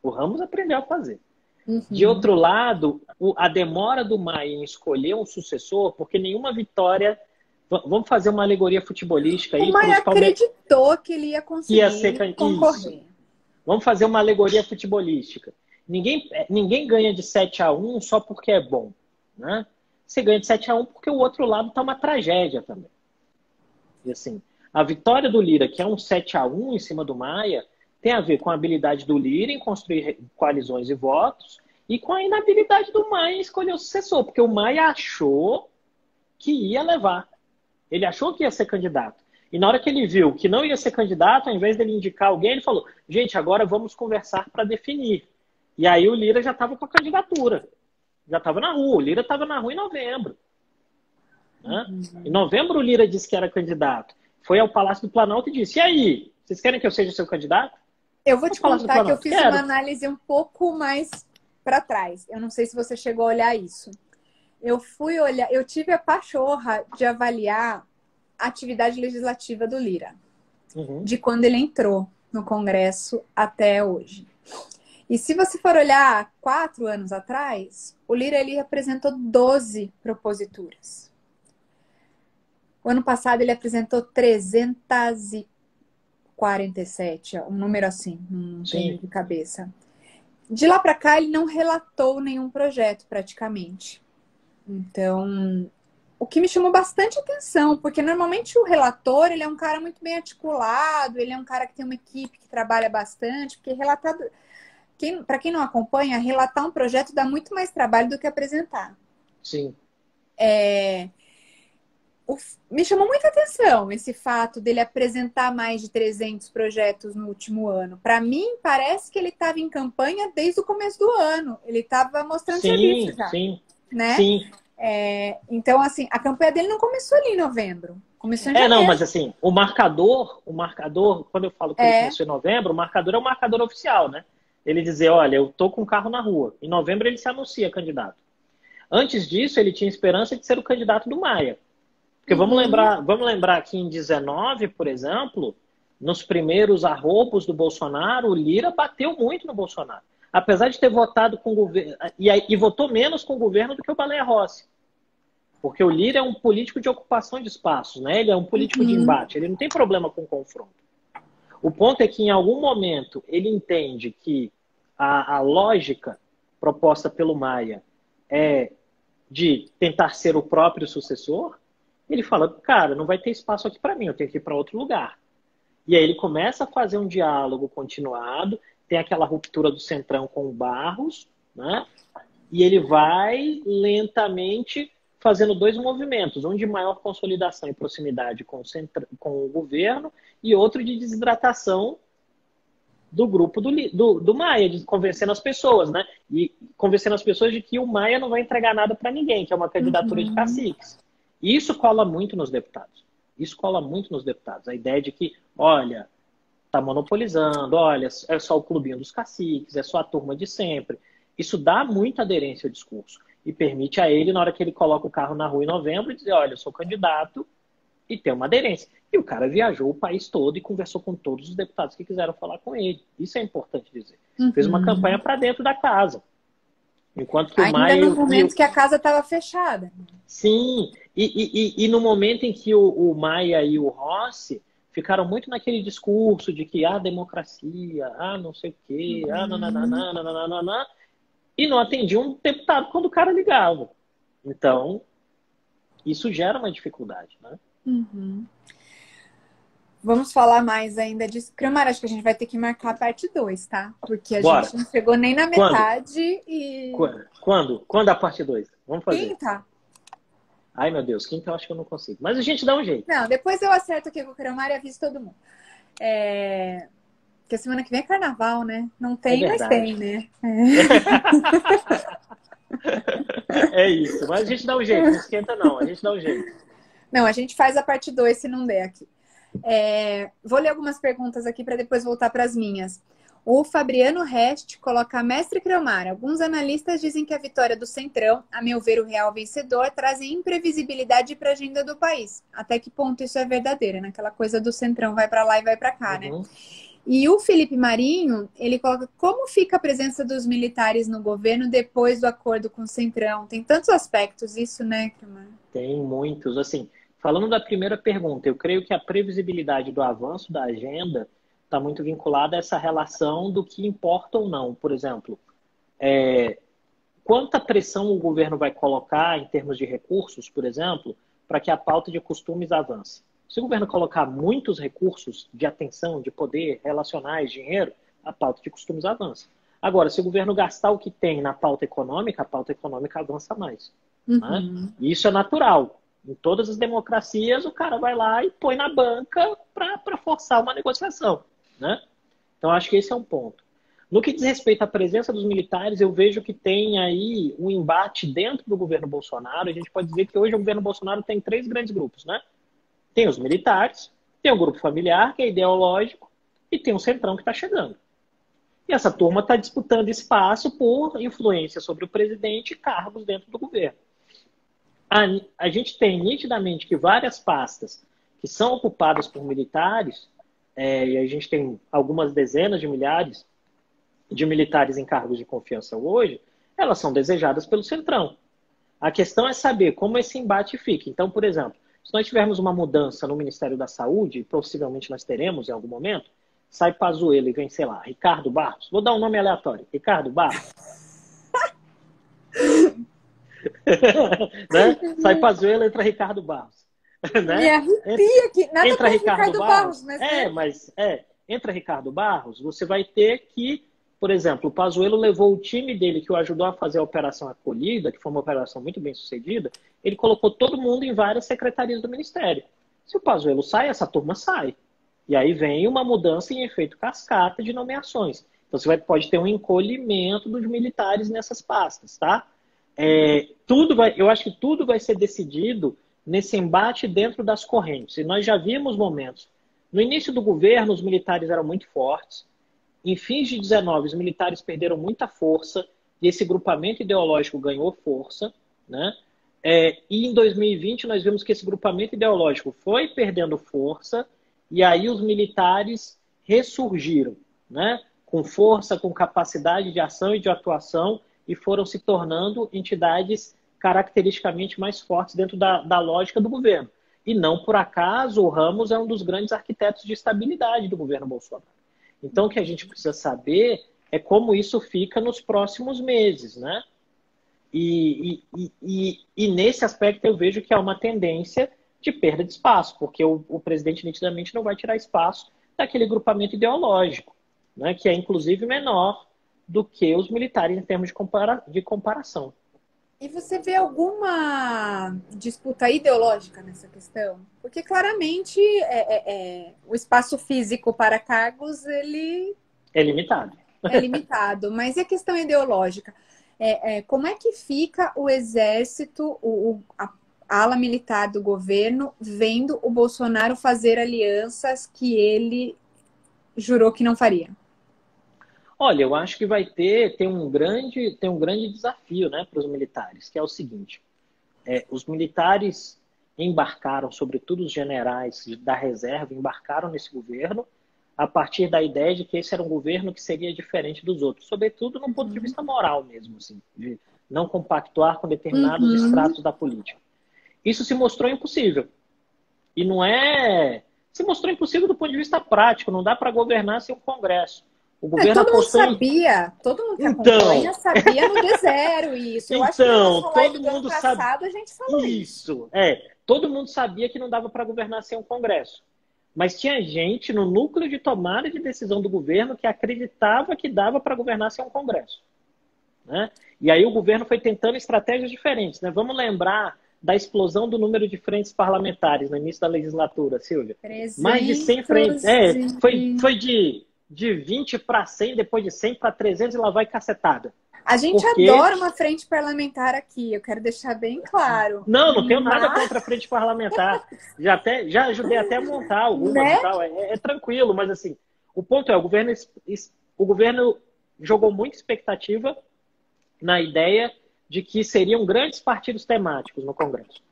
O Ramos aprendeu a fazer. De outro lado, a demora do Maia em escolher um sucessor, porque nenhuma vitória... Vamos fazer uma alegoria futebolística aí. O Maia acreditou que ele ia conseguir concorrer. Isso. Vamos fazer uma alegoria futebolística. Ninguém ganha de 7-1 só porque é bom. Né? Você ganha de 7-1 porque o outro lado está uma tragédia também. E assim, a vitória do Lira, que é um 7-1 em cima do Maia, tem a ver com a habilidade do Lira em construir coalizões e votos e com a inabilidade do Maia em escolher o sucessor, porque o Maia achou que ia levar. Ele achou que ia ser candidato. E na hora que ele viu que não ia ser candidato, ao invés dele indicar alguém, ele falou, gente, agora vamos conversar para definir. E aí o Lira já estava com a candidatura. Já estava na rua. O Lira estava na rua em novembro. Né? Em novembro o Lira disse que era candidato. Foi ao Palácio do Planalto e disse, e aí, vocês querem que eu seja seu candidato? Eu vou te contar que eu fiz uma análise um pouco mais para trás. Eu não sei se você chegou a olhar isso. Eu tive a pachorra de avaliar a atividade legislativa do Lira, de quando ele entrou no Congresso até hoje. E se você for olhar 4 anos atrás, o Lira ele apresentou 12 proposituras. O ano passado ele apresentou 347, um número assim, não tenho de cabeça. De lá para cá ele não relatou nenhum projeto praticamente. Então, o que me chamou bastante atenção, porque normalmente o relator, ele é um cara muito bem articulado, ele é um cara que tem uma equipe que trabalha bastante, porque para quem não acompanha, relatar um projeto dá muito mais trabalho do que apresentar. Sim. Me chamou muita atenção esse fato dele apresentar mais de 300 projetos no último ano. Para mim, parece que ele estava em campanha desde o começo do ano. Ele estava mostrando serviço já, né? Sim. Então, assim, a campanha dele não começou ali em novembro. Começou em janeiro. Não, mas assim, o marcador, quando eu falo que ele começou em novembro, o marcador é o marcador oficial, né? Ele dizer, olha, eu tô com um carro na rua. Em novembro ele se anuncia candidato. Antes disso, ele tinha esperança de ser o candidato do Maia. Porque vamos lembrar que em 19, por exemplo, nos primeiros arroubos do Bolsonaro, o Lira bateu muito no Bolsonaro. Apesar de ter votado com o governo, e votou menos com o governo do que o Baleia Rossi. Porque o Lira é um político de ocupação de espaços, né? Ele é um político de embate, ele não tem problema com confronto. O ponto é que em algum momento ele entende que a lógica proposta pelo Maia é de tentar ser o próprio sucessor. Ele fala, cara, não vai ter espaço aqui para mim, eu tenho que ir para outro lugar. E aí ele começa a fazer um diálogo continuado, tem aquela ruptura do Centrão com o Barros, né? E ele vai lentamente fazendo dois movimentos, um de maior consolidação e proximidade com o governo e outro de desidratação do grupo do Maia, de convencendo as pessoas, né? E convencendo as pessoas de que o Maia não vai entregar nada para ninguém, que é uma candidatura de caciques. E isso cola muito nos deputados. Isso cola muito nos deputados. A ideia de que, olha, tá monopolizando, olha, é só o clubinho dos caciques, é só a turma de sempre. Isso dá muita aderência ao discurso e permite a ele, na hora que ele coloca o carro na rua em novembro, dizer, olha, eu sou candidato e ter uma aderência. E o cara viajou o país todo e conversou com todos os deputados que quiseram falar com ele. Isso é importante dizer. Fez uma campanha para dentro da casa. Enquanto que ainda o Maia... no momento que a casa estava fechada. Sim, e no momento em que o Maia e o Rossi ficaram muito naquele discurso de que democracia, não sei o quê, nananana, e não atendiam um deputado quando o cara ligava. Então, isso gera uma dificuldade, né? Vamos falar mais ainda disso. Cremar, acho que a gente vai ter que marcar a parte 2, tá? Porque a Bora. gente não chegou nem na metade e... Quando? Quando a parte 2? Vamos fazer. Quinta? Ai, meu Deus, quinta eu acho que eu não consigo. Mas a gente dá um jeito. Não, depois eu acerto aqui com o Cremar e aviso todo mundo. Porque semana que vem é carnaval, né? Não tem, mas tem, né? É isso. Mas a gente dá um jeito. Não esquenta, não. A gente dá um jeito. Não, a gente faz a parte 2 se não der aqui. Vou ler algumas perguntas aqui para depois voltar para as minhas. O Fabriano Rest coloca: Mestre Cromar, alguns analistas dizem que a vitória do Centrão, a meu ver o real vencedor, trazem imprevisibilidade para a agenda do país. Até que ponto isso é verdadeiro? Naquela coisa do Centrão vai para lá e vai para cá, né? E o Felipe Marinho, ele coloca: como fica a presença dos militares no governo depois do acordo com o Centrão? Tem tantos aspectos isso, né, Cromar? Tem muitos. Assim, falando da primeira pergunta, eu creio que a previsibilidade do avanço da agenda está muito vinculada a essa relação do que importa ou não. Por exemplo, quanta pressão o governo vai colocar em termos de recursos, por exemplo, para que a pauta de costumes avance. Se o governo colocar muitos recursos de atenção, de poder, relacionais, dinheiro, a pauta de costumes avança. Agora, se o governo gastar o que tem na pauta econômica, a pauta econômica avança mais. Né? E isso é natural. Em todas as democracias, o cara vai lá e põe na banca para forçar uma negociação. Né? Então, acho que esse é um ponto. No que diz respeito à presença dos militares, eu vejo que tem aí um embate dentro do governo Bolsonaro. A gente pode dizer que hoje o governo Bolsonaro tem 3 grandes grupos. Né? Tem os militares, tem o grupo familiar, que é ideológico, e tem o Centrão que está chegando. E essa turma está disputando espaço por influência sobre o presidente e cargos dentro do governo. A gente tem nitidamente que várias pastas que são ocupadas por militares, e a gente tem algumas dezenas de milhares de militares em cargos de confiança hoje, elas são desejadas pelo Centrão. A questão é saber como esse embate fica. Então, por exemplo, se nós tivermos uma mudança no Ministério da Saúde, e possivelmente nós teremos em algum momento, sai Pazuello e vem, sei lá, Ricardo Barros. Vou dar um nome aleatório. Ricardo Barros. Né? Sai Pazuello, entra Ricardo Barros. Né? Me arrepia aqui. Nada entra com Ricardo Barros. Mas entra Ricardo Barros, você vai ter que Por exemplo, o Pazuello levou o time dele, que o ajudou a fazer a Operação Acolhida, que foi uma operação muito bem sucedida, ele colocou todo mundo em várias secretarias do Ministério. Se o Pazuello sai, essa turma sai. E aí vem uma mudança em efeito cascata de nomeações. Então você pode ter um encolhimento dos militares nessas pastas, tá? Eu acho que tudo vai ser decidido nesse embate dentro das correntes. E nós já vimos momentos. No início do governo, os militares eram muito fortes. Em fins de 19, os militares perderam muita força e esse grupamento ideológico ganhou força, né? E em 2020 nós vimos que esse grupamento ideológico foi perdendo força e aí os militares ressurgiram, né? Com força, com capacidade de ação e de atuação e foram se tornando entidades caracteristicamente mais fortes dentro da lógica do governo. E não por acaso o Ramos é um dos grandes arquitetos de estabilidade do governo Bolsonaro. Então, o que a gente precisa saber é como isso fica nos próximos meses, né? E nesse aspecto eu vejo que há uma tendência de perda de espaço, porque o presidente nitidamente não vai tirar espaço daquele grupamento ideológico, né? Que é inclusive menor do que os militares em termos de comparação. E você vê alguma disputa ideológica nessa questão? Porque claramente o espaço físico para cargos ele É limitado. é limitado, mas e a questão ideológica? Como é que fica o exército, a ala militar do governo, vendo o Bolsonaro fazer alianças que ele jurou que não faria? Olha, eu acho que tem um grande desafio, né, para os militares, que é o seguinte: os militares embarcaram, sobretudo os generais da reserva, embarcaram nesse governo a partir da ideia de que esse era um governo que seria diferente dos outros, sobretudo no ponto de vista moral mesmo, assim, de não compactuar com determinados estratos da política. Isso se mostrou impossível. E não é... Se mostrou impossível do ponto de vista prático, não dá para governar sem um Congresso. O governo todo mundo sabia, todo mundo que acompanha sabia no D0 isso. Eu acho que na nossa live do ano passado a gente falou isso. Todo mundo sabia que não dava para governar sem um Congresso. Mas tinha gente no núcleo de tomada de decisão do governo que acreditava que dava para governar sem um Congresso, né? E aí o governo foi tentando estratégias diferentes, né? Vamos lembrar da explosão do número de frentes parlamentares no início da legislatura, Silvia. Mais de 100 frentes. Foi de 20 para 100, depois de 100 para 300 e lá vai cacetada. A gente adora uma frente parlamentar aqui, eu quero deixar bem claro. Não tenho nada contra a frente parlamentar. Já ajudei até a montar algumas, né? E tal. É tranquilo, mas assim, o ponto é, o governo jogou muita expectativa na ideia de que seriam grandes partidos temáticos no Congresso.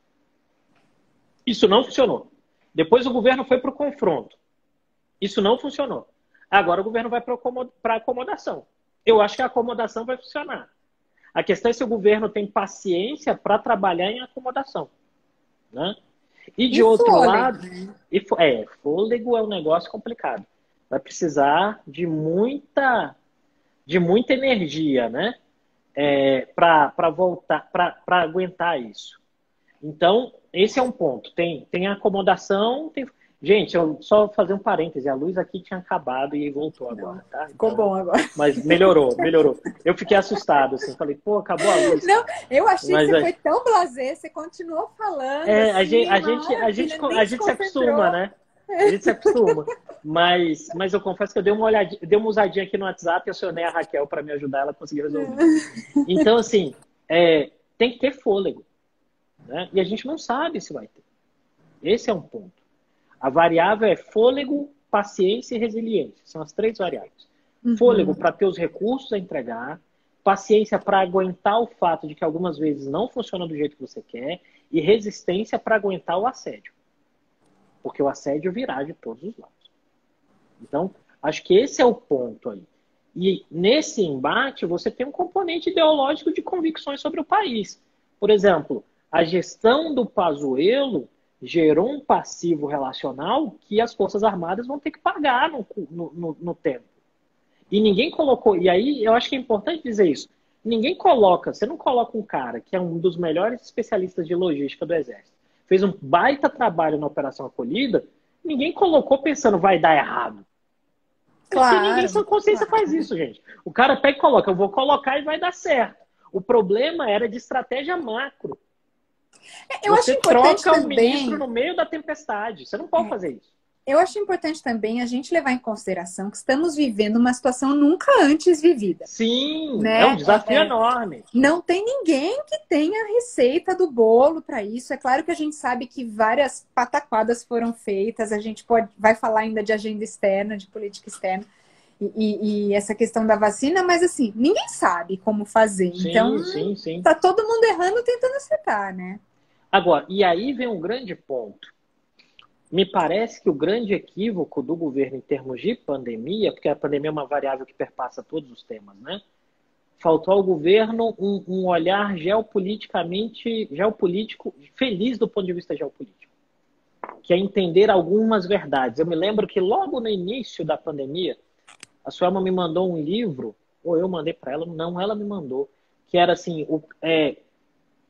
Isso não funcionou. Depois o governo foi para o confronto. Isso não funcionou. Agora o governo vai para a acomodação. Eu acho que a acomodação vai funcionar. A questão é se o governo tem paciência para trabalhar em acomodação, né? E de outro lado, fôlego é um negócio complicado. Vai precisar de muita energia, né? Para voltar, para aguentar isso. Então, esse é um ponto. Tem acomodação, Gente, eu só fazer um parêntese, a luz aqui tinha acabado e voltou agora, tá? Ficou bom agora. Mas melhorou. Eu fiquei assustado, assim, falei, pô, acabou a luz. Não, eu achei que você foi tão blasé, você continuou falando. A gente se acostuma, né? A gente se acostuma. Mas eu confesso que eu dei uma usadinha aqui no WhatsApp e acionei a Raquel para me ajudar, ela conseguiu resolver. Então, assim, tem que ter fôlego, né? E a gente não sabe se vai ter. Esse é um ponto. A variável é fôlego, paciência e resiliência. São as 3 variáveis. Fôlego para ter os recursos a entregar, paciência para aguentar o fato de que algumas vezes não funciona do jeito que você quer e resistência para aguentar o assédio. Porque o assédio virá de todos os lados. Então, acho que esse é o ponto aí. E nesse embate, você tem um componente ideológico de convicções sobre o país. Por exemplo, a gestão do Pazuello gerou um passivo relacional que as Forças Armadas vão ter que pagar no tempo. E ninguém colocou... E aí, eu acho que é importante dizer isso. Você não coloca um cara que é um dos melhores especialistas de logística do Exército, fez um baita trabalho na Operação Acolhida, ninguém colocou pensando vai dar errado. Porque ninguém Claro, sem consciência claro. faz isso, gente. O cara pega e coloca, eu vou colocar e vai dar certo. O problema era de estratégia macro. Eu acho Você importante troca o ministro também, no meio da tempestade. Você não pode fazer isso. eu acho importante também a gente levar em consideração que estamos vivendo uma situação nunca antes vivida, Sim, é um né? desafio enorme. Não tem ninguém que tenha a receita do bolo para isso. É claro que a gente sabe que várias pataquadas foram feitas, a gente vai falar ainda de agenda externa, de política externa e essa questão da vacina, mas assim, ninguém sabe como fazer. Então, Sim, sim, sim. tá todo mundo errando tentando acertar, né? Agora, e aí vem um grande ponto. Me parece que o grande equívoco do governo em termos de pandemia, porque a pandemia é uma variável que perpassa todos os temas, né? Faltou ao governo um olhar geopolítico, feliz do ponto de vista geopolítico, que é entender algumas verdades. Eu me lembro que logo no início da pandemia, a Suelma me mandou um livro, ou eu mandei para ela, não, ela me mandou, que era assim,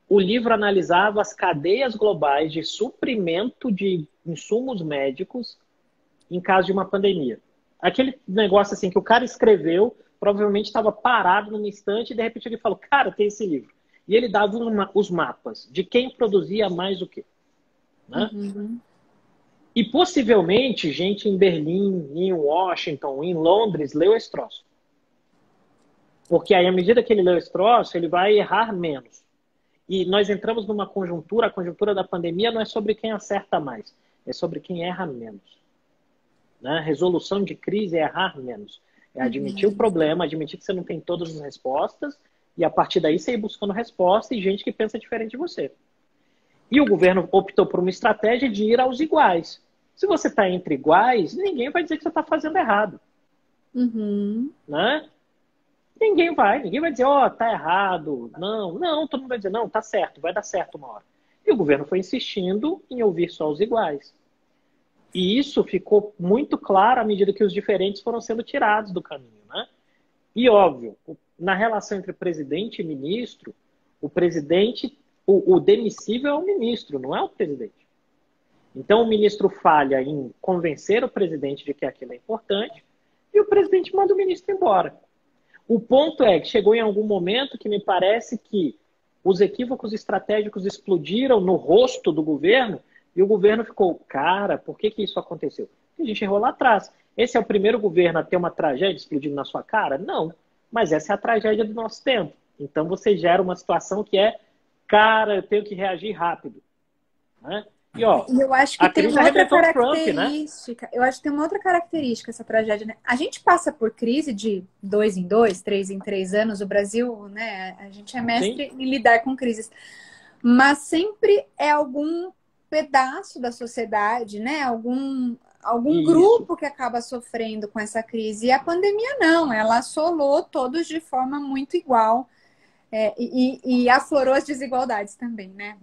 o livro analisava as cadeias globais de suprimento de insumos médicos em caso de uma pandemia. Aquele negócio assim que o cara escreveu, provavelmente estava parado num instante e de repente ele falou, cara, tem esse livro. E ele dava os mapas de quem produzia mais o quê. Né? Uhum. E possivelmente gente em Berlim, em Washington, em Londres, leu esse troço. Porque aí, à medida que ele leu esse troço, ele vai errar menos. E nós entramos numa conjuntura, a conjuntura da pandemia não é sobre quem acerta mais, é sobre quem erra menos. Né? Resolução de crise é errar menos. É admitir o problema, admitir que você não tem todas as respostas, e a partir daí você ir buscando resposta e gente que pensa diferente de você. E o governo optou por uma estratégia de ir aos iguais. Se você está entre iguais, ninguém vai dizer que você está fazendo errado. Uhum. Né? Ninguém vai dizer, tá errado. Não, todo mundo vai dizer, não, tá certo, vai dar certo uma hora. E o governo foi insistindo em ouvir só os iguais. E isso ficou muito claro à medida que os diferentes foram sendo tirados do caminho. Né? E, óbvio, na relação entre presidente e ministro, o demissível é o ministro, não é o presidente. Então, o ministro falha em convencer o presidente de que aquilo é importante e o presidente manda o ministro embora. O ponto é que chegou em algum momento que me parece que os equívocos estratégicos explodiram no rosto do governo e o governo ficou, cara, por que isso aconteceu? Porque a gente errou lá atrás. Esse é o primeiro governo a ter uma tragédia explodindo na sua cara? Não. Mas essa é a tragédia do nosso tempo. Então você gera uma situação que é, cara, eu tenho que reagir rápido. Né? E, E eu acho que a tem crise uma outra arrebentou o Trump, né? característica. Eu acho que tem uma outra característica essa tragédia, né? A gente passa por crise de 2 em 2, 3 em 3 anos. O Brasil, né? A gente é Sim. mestre em lidar com crises. Mas sempre é algum pedaço da sociedade, né? Algum Isso. grupo que acaba sofrendo com essa crise. E a pandemia não, ela assolou todos de forma muito igual. E aflorou as desigualdades também, né?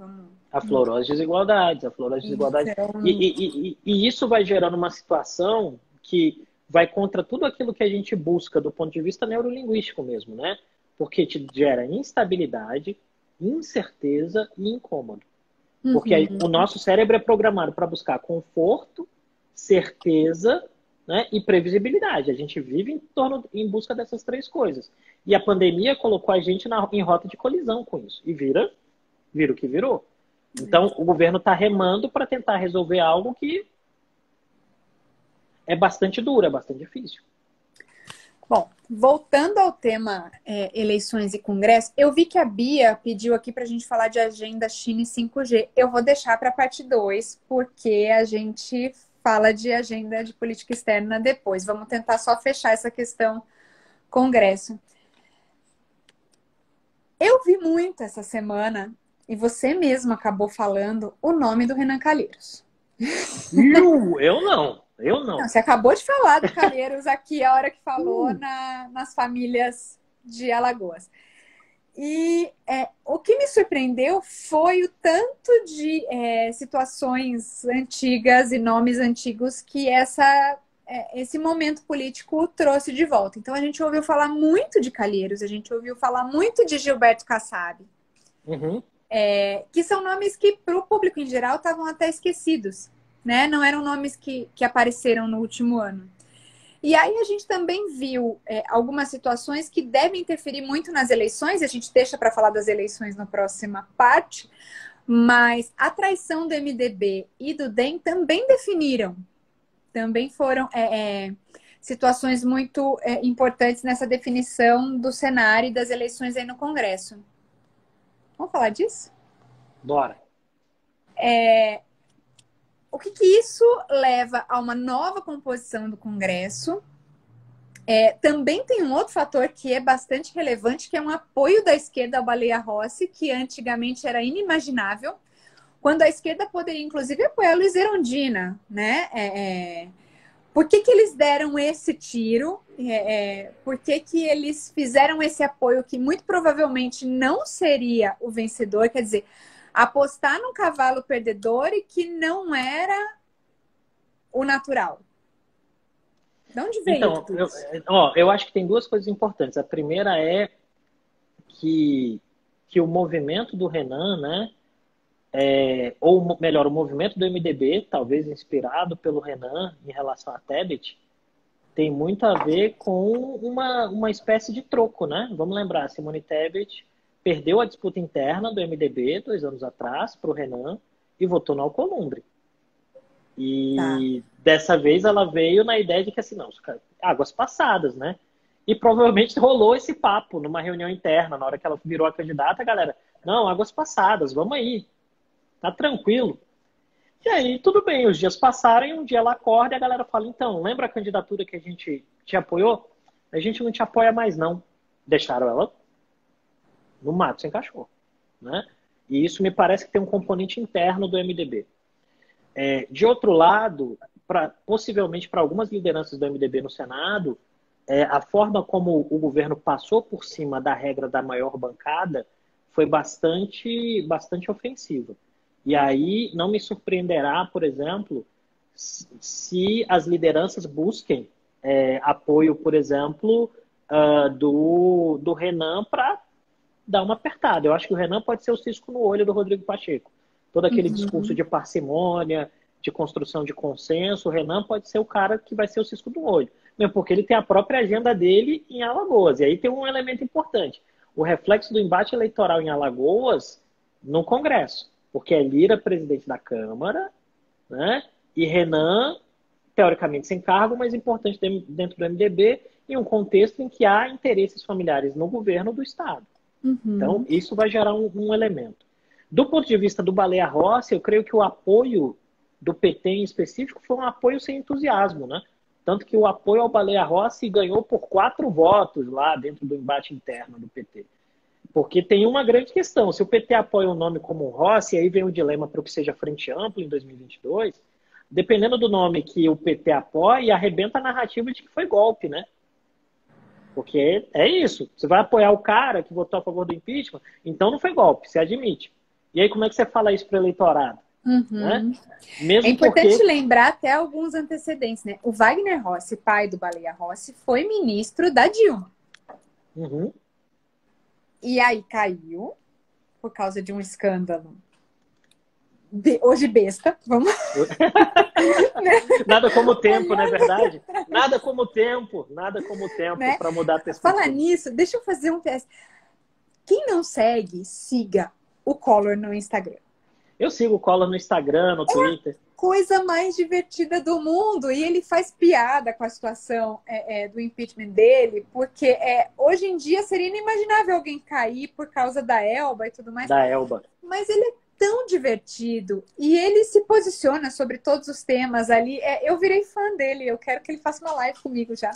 Aflorou as desigualdades. Então, E isso vai gerando uma situação que vai contra tudo aquilo que a gente busca do ponto de vista neurolinguístico mesmo, né? Porque te gera instabilidade, incerteza e incômodo. Porque o nosso cérebro é programado para buscar conforto, certeza, né, e previsibilidade. A gente vive em busca dessas três coisas. E a pandemia colocou a gente em rota de colisão com isso. E vira o que virou. Então, o governo está remando para tentar resolver algo que é bastante duro, é bastante difícil. bom, voltando ao tema eleições e congresso, eu vi que a Bia pediu aqui para a gente falar de agenda China e 5G. Eu vou deixar para a parte 2, porque a gente fala de agenda de política externa depois. Vamos tentar só fechar essa questão congresso. Eu vi muito essa semana, e você mesmo acabou falando, o nome do Renan Calheiros. Eu não. Não, você acabou de falar do Calheiros aqui, a hora que falou nas famílias de Alagoas. E o que me surpreendeu foi o tanto de situações antigas e nomes antigos que esse momento político trouxe de volta. Então, a gente ouviu falar muito de Calheiros, a gente ouviu falar muito de Gilberto Kassab, que são nomes que, para o público em geral, estavam até esquecidos. Né? Não eram nomes que apareceram no último ano. E aí a gente também viu algumas situações que devem interferir muito nas eleições, a gente deixa para falar das eleições na próxima parte, mas a traição do MDB e do DEM também definiram, também foram situações muito importantes nessa definição do cenário e das eleições aí no Congresso. Vamos falar disso? Bora. O que isso leva a uma nova composição do Congresso? Também tem um outro fator que é bastante relevante, que é um apoio da esquerda ao Baleia Rossi, que antigamente era inimaginável, quando a esquerda poderia, inclusive, apoiar a Luiz Erundina, né? Por que eles deram esse tiro? Por que eles fizeram esse apoio que muito provavelmente não seria o vencedor? Quer dizer, apostar num cavalo perdedor e que não era o natural. De onde veio Então, isso? eu acho que tem duas coisas importantes. A primeira é que o movimento do Renan, né? Ou melhor, o movimento do MDB, talvez inspirado pelo Renan em relação a Tebet, tem muito a ver com uma espécie de troco, né? Vamos lembrar, Simone Tebet perdeu a disputa interna do MDB 2 anos atrás para o Renan e votou no Alcolumbre. E dessa vez ela veio na ideia de que assim, não, águas passadas, né? E provavelmente rolou esse papo numa reunião interna, na hora que ela virou a candidata, a galera, não, águas passadas, vamos aí, tá tranquilo. E aí, tudo bem, os dias passaram e um dia ela acorda e a galera fala, então, lembra a candidatura que a gente te apoiou? A gente não te apoia mais, não. Deixaram ela no mato sem cachorro, né? E isso me parece que tem um componente interno do MDB. De outro lado, possivelmente para algumas lideranças do MDB no Senado, a forma como o governo passou por cima da regra da maior bancada foi bastante ofensiva. E aí não me surpreenderá, por exemplo, se as lideranças busquem apoio, por exemplo, do Renan para dar uma apertada. Eu acho que o Renan pode ser o cisco no olho do Rodrigo Pacheco. Todo aquele discurso de parcimônia, de construção de consenso, o Renan pode ser o cara que vai ser o cisco do olho. Mesmo porque ele tem a própria agenda dele em Alagoas. E aí tem um elemento importante. O reflexo do embate eleitoral em Alagoas no Congresso. Porque é Lira presidente da Câmara, né? E Renan, teoricamente sem cargo, mas importante dentro do MDB, em um contexto em que há interesses familiares no governo do Estado. Então, isso vai gerar um elemento. Do ponto de vista do Baleia Rossi, eu creio que o apoio do PT em específico foi um apoio sem entusiasmo, né? Tanto que o apoio ao Baleia Rossi ganhou por 4 votos lá dentro do embate interno do PT. Porque tem uma grande questão. Se o PT apoia um nome como o Rossi, aí vem o dilema para o que seja Frente Ampla em 2022, dependendo do nome que o PT apoia, arrebenta a narrativa de que foi golpe, né? Porque é isso. Você vai apoiar o cara que votou a favor do impeachment, então não foi golpe, você admite. E aí como é que você fala isso para o eleitorado? Né? É importante lembrar até alguns antecedentes, né? O Wagner Rossi, pai do Baleia Rossi, foi ministro da Dilma. E aí caiu por causa de um escândalo. Hoje besta, vamos. Nada como o tempo, não é verdade? Nada como o tempo, né? Para mudar a perspectiva. Falar nisso, deixa eu fazer um teste. Quem não segue, siga o Collor no Instagram. Eu sigo o Collor no Instagram, no Twitter. Coisa mais divertida do mundo. E ele faz piada com a situação do impeachment dele, porque hoje em dia seria inimaginável alguém cair por causa da Elba e tudo mais. Da Elba. Mas ele é tão divertido e ele se posiciona sobre todos os temas ali. Eu virei fã dele, eu quero que ele faça uma live comigo já.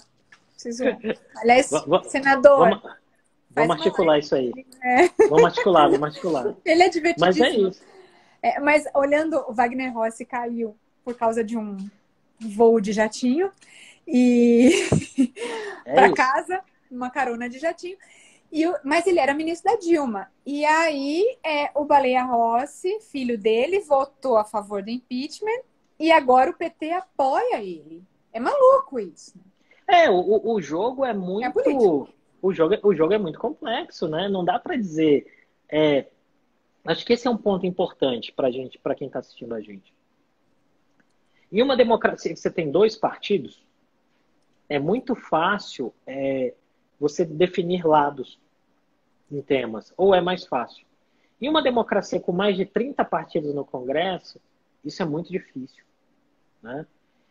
Preciso... Aliás, senador... Vamos articular isso aí. Vamos articular. Ele é divertidíssimo. Mas é isso. Mas olhando, o Wagner Rossi caiu por causa de um voo de jatinho e para casa, uma carona de jatinho. Mas ele era ministro da Dilma. E aí o Baleia Rossi, filho dele, votou a favor do impeachment e agora o PT apoia ele. É maluco isso. O jogo é muito... O jogo é muito complexo, né? Não dá para dizer... Acho que esse é um ponto importante para quem está assistindo a gente. Em uma democracia que você tem 2 partidos, é muito fácil você definir lados em temas, ou é mais fácil? Em uma democracia com mais de 30 partidos no Congresso, isso é muito difícil, né?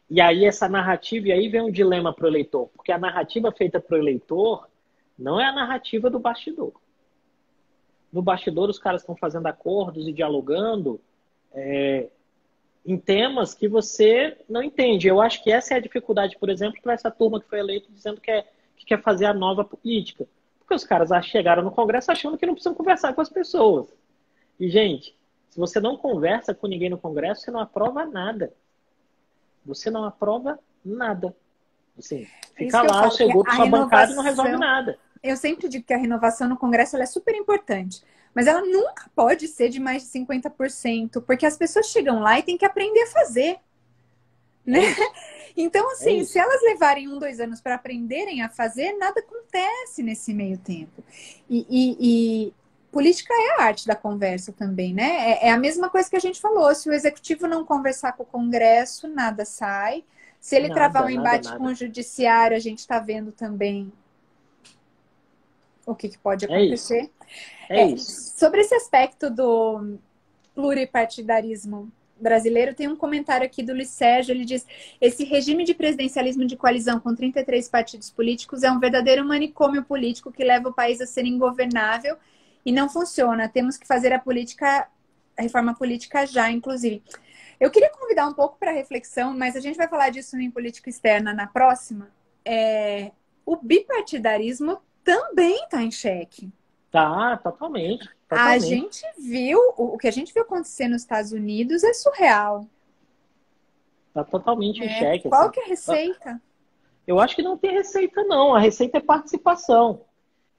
E aí essa narrativa, e aí vem um dilema para o eleitor, porque a narrativa feita para o eleitor não é a narrativa do bastidor. No bastidor, os caras estão fazendo acordos e dialogando em temas que você não entende. Eu acho que essa é a dificuldade, por exemplo, para essa turma que foi eleita dizendo que quer fazer a nova política. Porque os caras chegaram no Congresso achando que não precisam conversar com as pessoas. E, gente, se você não conversa com ninguém no Congresso, você não aprova nada. Você não aprova nada. Assim, fica lá o seu grupo, sua bancada e não resolve nada. Eu sempre digo que a renovação no Congresso ela é super importante, mas ela nunca pode ser de mais de 50%, porque as pessoas chegam lá e têm que aprender a fazer. Né? Então, assim, se elas levarem 1, 2 anos para aprenderem a fazer, nada acontece nesse meio tempo. E política é a arte da conversa também, né? É a mesma coisa que a gente falou. Se o executivo não conversar com o Congresso, nada sai. Se ele travar um embate com o judiciário, a gente está vendo também o que pode acontecer. É isso. Sobre esse aspecto do pluripartidarismo brasileiro, tem um comentário aqui do Luiz Sérgio, ele diz: esse regime de presidencialismo de coalizão com 33 partidos políticos é um verdadeiro manicômio político que leva o país a ser ingovernável e não funciona. Temos que fazer a reforma política já, inclusive. Eu queria convidar um pouco para reflexão, mas a gente vai falar disso em política externa na próxima. O bipartidarismo também está em xeque. Tá, totalmente. A gente viu, o que a gente viu acontecer nos Estados Unidos é surreal. Tá totalmente em xeque. Qual que é a receita? Eu acho que não tem receita, não. A receita é participação.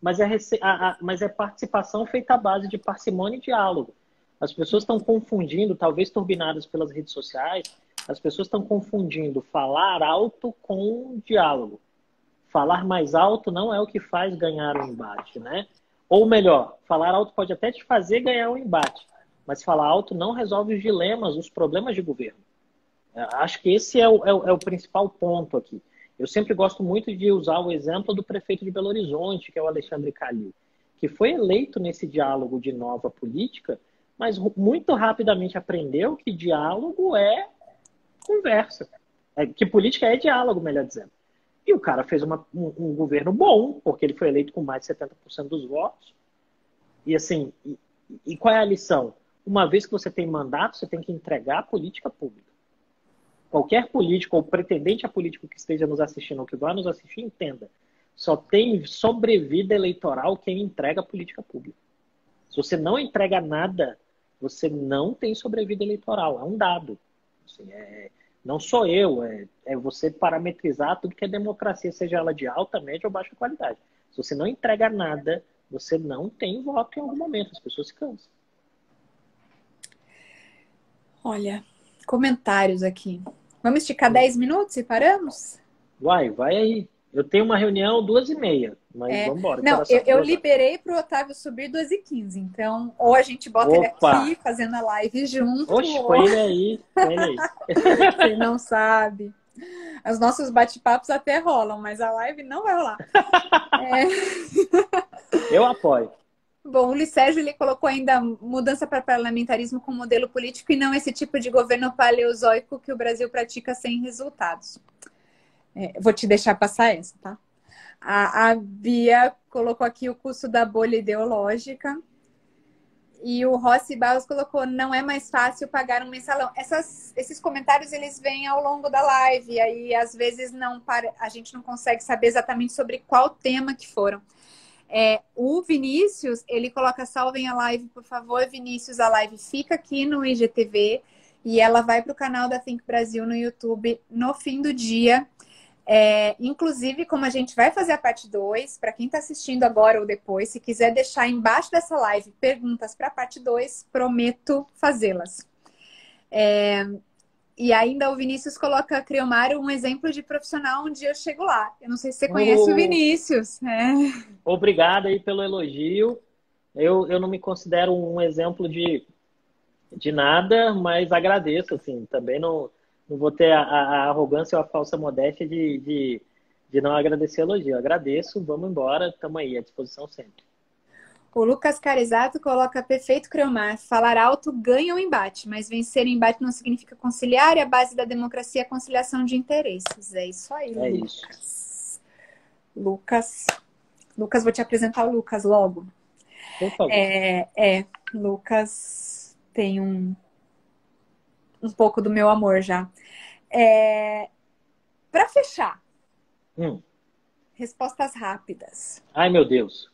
Mas é participação feita à base de parcimônia e diálogo. As pessoas estão confundindo, talvez turbinadas pelas redes sociais, as pessoas estão confundindo falar alto com diálogo. Falar mais alto não é o que faz ganhar o embate, né? Ou melhor, falar alto pode até te fazer ganhar o embate, mas falar alto não resolve os dilemas, os problemas de governo. Acho que esse é o principal ponto aqui. Eu sempre gosto muito de usar o exemplo do prefeito de Belo Horizonte, que é o Alexandre Calil, que foi eleito nesse diálogo de nova política, mas muito rapidamente aprendeu que diálogo é conversa. Que política é diálogo, melhor dizendo. E o cara fez um governo bom, porque ele foi eleito com mais de 70% dos votos. E assim, e qual é a lição? Uma vez que você tem mandato, você tem que entregar a política pública. Qualquer político ou pretendente a político que esteja nos assistindo ou que vai nos assistir, entenda. Só tem sobrevida eleitoral quem entrega a política pública. Se você não entrega nada, você não tem sobrevida eleitoral. É um dado. Assim, não sou eu, é você parametrizar tudo que é democracia, seja ela de alta, média ou baixa qualidade. Se você não entrega nada, você não tem voto em algum momento, as pessoas se cansam. Olha, comentários aqui. Vamos esticar 10 minutos e paramos? Vai aí. Eu tenho uma reunião 2h30, mas vamos embora. Não, eu liberei para o Otávio subir 2h15, então ou a gente bota ele aqui fazendo a live junto. Oxe, põe ele aí. Você não sabe. Os nossos bate-papos até rolam, mas a live não vai rolar. Eu apoio. Bom, o Luiz Sérgio ele colocou ainda mudança para parlamentarismo com modelo político e não esse tipo de governo paleozoico que o Brasil pratica sem resultados. Vou te deixar passar essa, tá? A Bia colocou aqui o custo da bolha ideológica. E o Rossi Barros colocou, não é mais fácil pagar um mensalão. Esses comentários, eles vêm ao longo da live. E aí, às vezes, a gente não consegue saber exatamente sobre qual tema que foram. O Vinícius, ele coloca, salvem a live, por favor. Vinícius, a live fica aqui no IGTV. E ela vai para o canal da Think Brasil no YouTube no fim do dia. Inclusive, como a gente vai fazer a parte 2, para quem está assistindo agora ou depois, se quiser deixar embaixo dessa live perguntas para a parte 2, prometo fazê-las. E ainda o Vinícius coloca, Criomaro, um exemplo de profissional, um dia eu chego lá. Eu não sei se você conhece o Vinícius. Obrigado aí pelo elogio. Eu não me considero um exemplo de nada, mas agradeço, assim, também não vou ter a arrogância ou a falsa modéstia de de não agradecer elogio. Eu agradeço, vamos embora, estamos aí, à disposição sempre. O Lucas Carizato coloca perfeito Creomar. Falar alto ganha o embate, mas vencer o embate não significa conciliar e a base da democracia é a conciliação de interesses. É isso aí, É Lucas. isso. Lucas, vou te apresentar o Lucas logo. Por favor. Lucas tem um pouco do meu amor já. Para fechar, respostas rápidas. Ai, meu Deus.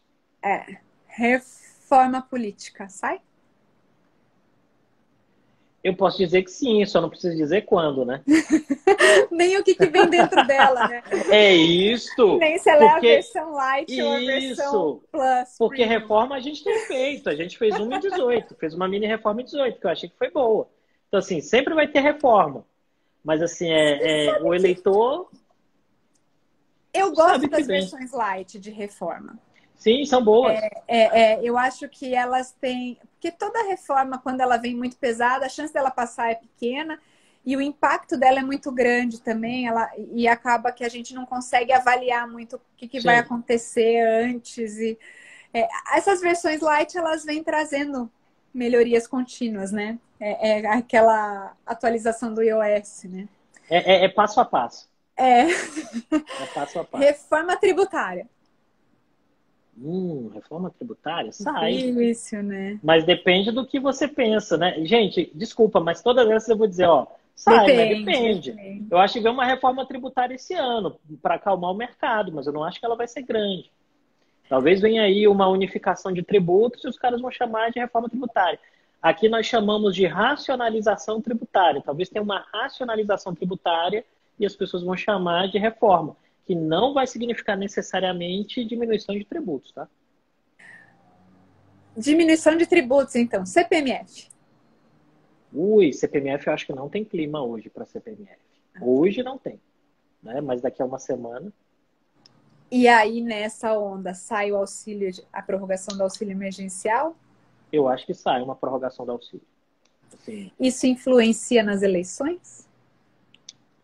Reforma política, sai? Eu posso dizer que sim, só não preciso dizer quando, né? Nem o que vem dentro dela, né? É isso! Nem se ela é a versão light ou a versão plus. Porque premium. reforma a gente tem feito. A gente fez uma em 18, fez uma mini reforma em 18, que eu achei que foi boa. Então, assim, sempre vai ter reforma. Mas, assim, o eleitor... Eu gosto das versões light de reforma. Sim, são boas. Eu acho que elas têm... Porque toda reforma, quando ela vem muito pesada, a chance dela passar é pequena e o impacto dela é muito grande também. E acaba que a gente não consegue avaliar muito o que vai acontecer antes. Essas versões light, elas vêm trazendo melhorias contínuas, né? Aquela atualização do iOS, né? É passo a passo. É passo a passo. Reforma tributária. Reforma tributária? Sai. Isso, né? Mas depende do que você pensa, né? Gente, desculpa, mas todas essas eu vou dizer, sai, mas depende. Eu acho que vem uma reforma tributária esse ano para acalmar o mercado, mas eu não acho que ela vai ser grande. Talvez venha aí uma unificação de tributos e os caras vão chamar de reforma tributária. Aqui nós chamamos de racionalização tributária. Talvez tenha uma racionalização tributária e as pessoas vão chamar de reforma, que não vai significar necessariamente diminuição de tributos, tá? Diminuição de tributos, então. CPMF. CPMF eu acho que não tem clima hoje para CPMF. Hoje não tem, né? Mas daqui a uma semana... E aí, nessa onda, sai a prorrogação do auxílio emergencial? Eu acho que sai uma prorrogação do auxílio. Assim, isso influencia nas eleições?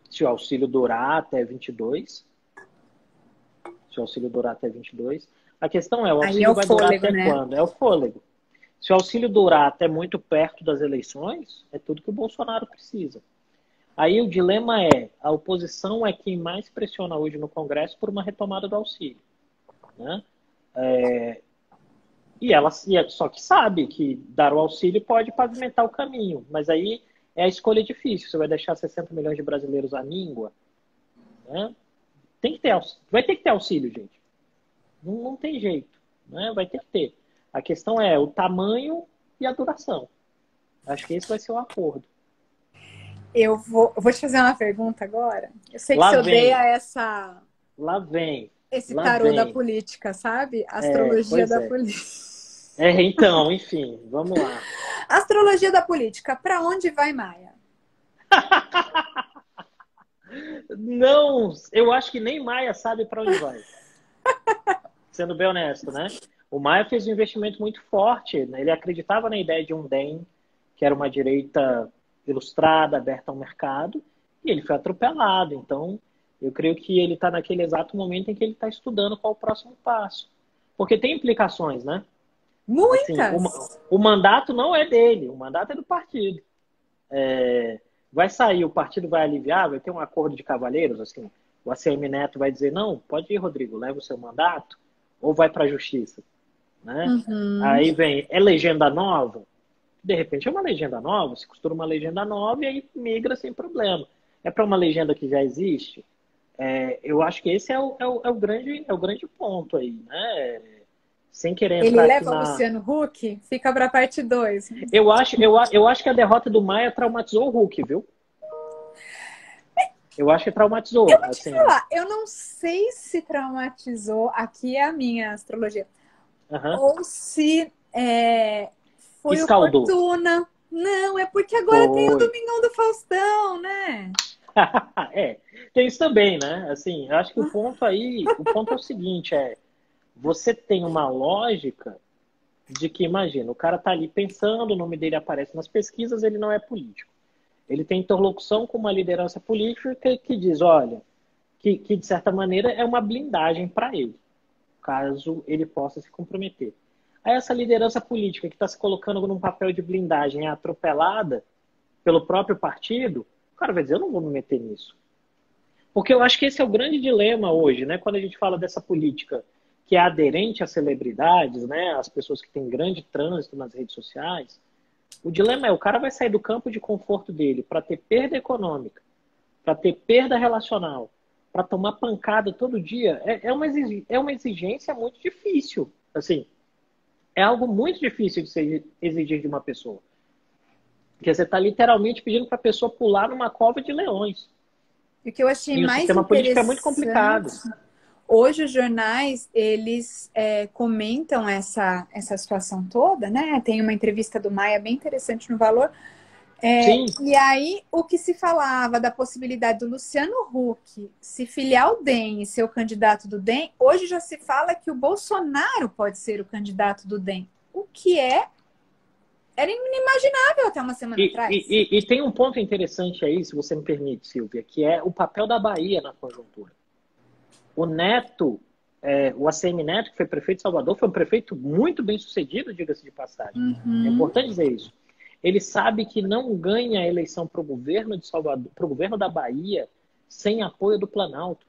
Se o auxílio durar até 22. Se o auxílio durar até 22. A questão é, o auxílio vai durar até quando? É o fôlego. Se o auxílio durar até muito perto das eleições, é tudo que o Bolsonaro precisa. Aí o dilema a oposição é quem mais pressiona hoje no Congresso por uma retomada do auxílio. Né? Só que sabe que dar o auxílio pode pavimentar o caminho, mas aí é a escolha difícil. Você vai deixar 60 milhões de brasileiros à míngua? Né? Vai ter que ter auxílio, gente. Não tem jeito. Né? Vai ter que ter. A questão é o tamanho e a duração. Acho que esse vai ser o acordo. Eu vou te fazer uma pergunta agora. Eu sei que você odeia Lá vem. Esse tarô da política, sabe? Astrologia da política. Então, enfim, vamos lá. Astrologia da política. Para onde vai Maia? Não, eu acho que nem Maia sabe para onde vai. Sendo bem honesto, né? O Maia fez um investimento muito forte. Né? Ele acreditava na ideia de um DEM, que era uma direita ilustrada, aberta ao mercado, e ele foi atropelado. Então, eu creio que ele está naquele exato momento em que ele está estudando qual o próximo passo. Porque tem implicações, né? Muitas! Assim, o mandato não é dele, o mandato é do partido. Vai sair, o partido vai aliviar, vai ter um acordo de cavalheiros, assim, o ACM Neto vai dizer, não, pode ir, Rodrigo, leva o seu mandato, ou vai para a justiça. Né? Aí vem, é legenda nova? De repente é uma legenda nova, se costura uma legenda nova e aí migra sem problema. É para uma legenda que já existe? Eu acho que esse é o grande ponto aí, né? Sem querer entrar. Ele leva o Luciano Huck? Fica para a parte 2. Eu acho que a derrota do Maia traumatizou o Huck, viu? Eu acho que traumatizou. Eu vou te falar, eu não sei se traumatizou, aqui é a minha astrologia, ou se foi escaldou. Oportuna. Não, é porque agora tem o Domingão do Faustão, né? Tem isso também, né? Assim, eu acho que o ponto é o seguinte, você tem uma lógica de que, imagina, o cara tá ali pensando, o nome dele aparece nas pesquisas, ele não é político. Ele tem interlocução com uma liderança política que diz, olha, que, de certa maneira, é uma blindagem para ele, caso ele possa se comprometer. Aí essa liderança política que está se colocando num papel de blindagem é atropelada pelo próprio partido, o cara vai dizer, eu não vou me meter nisso. Porque eu acho que esse é o grande dilema hoje, né? Quando a gente fala dessa política que é aderente às celebridades, né? As pessoas que têm grande trânsito nas redes sociais, o dilema é, o cara vai sair do campo de conforto dele para ter perda econômica, para ter perda relacional, para tomar pancada todo dia, é uma exigência muito difícil. Assim, é algo muito difícil de se exigir de uma pessoa. Porque você está literalmente pedindo para a pessoa pular numa cova de leões. O que eu achei E o mais sistema político é muito interessante, complicado. hoje os jornais, eles comentam essa situação toda, né? Tem uma entrevista do Maia bem interessante no Valor. Sim. E aí, o que se falava da possibilidade do Luciano Huck se filiar ao DEM e ser o candidato do DEM, hoje já se fala que o Bolsonaro pode ser o candidato do DEM. O que era inimaginável até uma semana atrás. E tem um ponto interessante aí, se você me permite, Silvia, que é o papel da Bahia na conjuntura. O Neto, o ACM Neto, que foi prefeito de Salvador, foi um prefeito muito bem sucedido, diga-se de passagem. É importante dizer isso. Ele sabe que não ganha a eleição para o governo de Salvador, para o governo da Bahia, sem apoio do Planalto.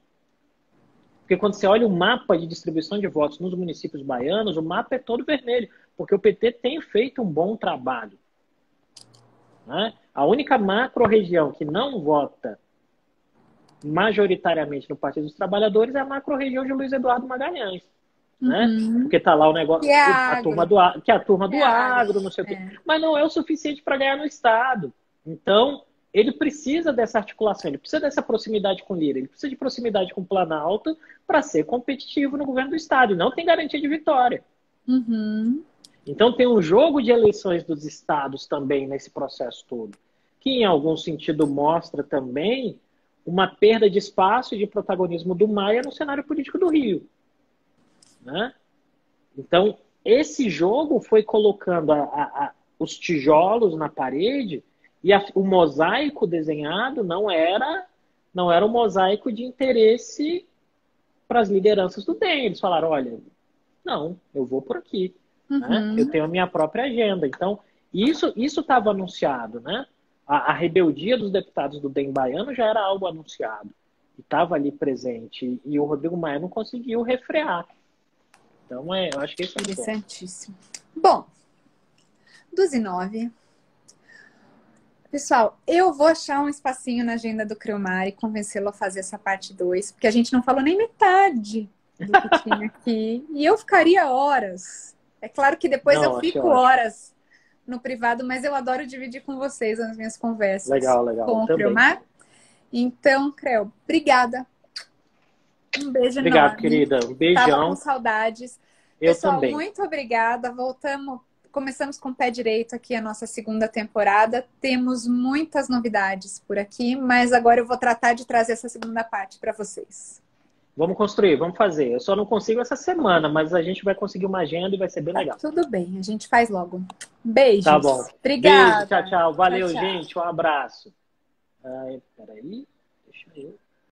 Porque quando você olha o mapa de distribuição de votos nos municípios baianos, o mapa é todo vermelho, porque o PT tem feito um bom trabalho. Né? A única macro-região que não vota majoritariamente no Partido dos Trabalhadores é a macro-região de Luiz Eduardo Magalhães. Né? Porque tá lá o negócio, a turma do agro, não sei o quê. Mas não é o suficiente para ganhar no Estado. Então, ele precisa dessa articulação, ele precisa dessa proximidade com o Lira, ele precisa de proximidade com o Planalto para ser competitivo no governo do Estado. E não tem garantia de vitória. Então, tem um jogo de eleições dos estados também nesse processo todo, que em algum sentido mostra também uma perda de espaço e de protagonismo do Maia no cenário político do Rio. Né? Então, esse jogo foi colocando os tijolos na parede e o mosaico desenhado não era um mosaico de interesse para as lideranças do DEM. Eles falaram, olha, não, eu vou por aqui. Né? Eu tenho a minha própria agenda. Então, isso estava anunciado. Né? A rebeldia dos deputados do DEM baiano já era algo anunciado. E estava ali presente. E o Rodrigo Maia não conseguiu refrear. Então, eu acho que isso é interessantíssimo. Bom, 2:09. Pessoal, eu vou achar um espacinho na agenda do Creomar e convencê-lo a fazer essa parte 2, porque a gente não falou nem metade do que tinha aqui. E eu ficaria horas. É claro que depois eu fico horas no privado, mas eu adoro dividir com vocês as minhas conversas. Legal. Com o Creomar. Então, Creu, obrigada. Um beijo enorme. Obrigado, querida. Um beijão. Tava com saudades. Eu Pessoal, também. muito obrigada. Começamos com o pé direito aqui a nossa segunda temporada. Temos muitas novidades por aqui, mas agora eu vou tratar de trazer essa segunda parte para vocês. Vamos construir, vamos fazer. Eu só não consigo essa semana, mas a gente vai conseguir uma agenda e vai ser bem legal. Tudo bem, a gente faz logo. Beijos. Tá bom. Obrigada. Beijo, tchau. Valeu, tchau. gente. Um abraço. Peraí, deixa eu...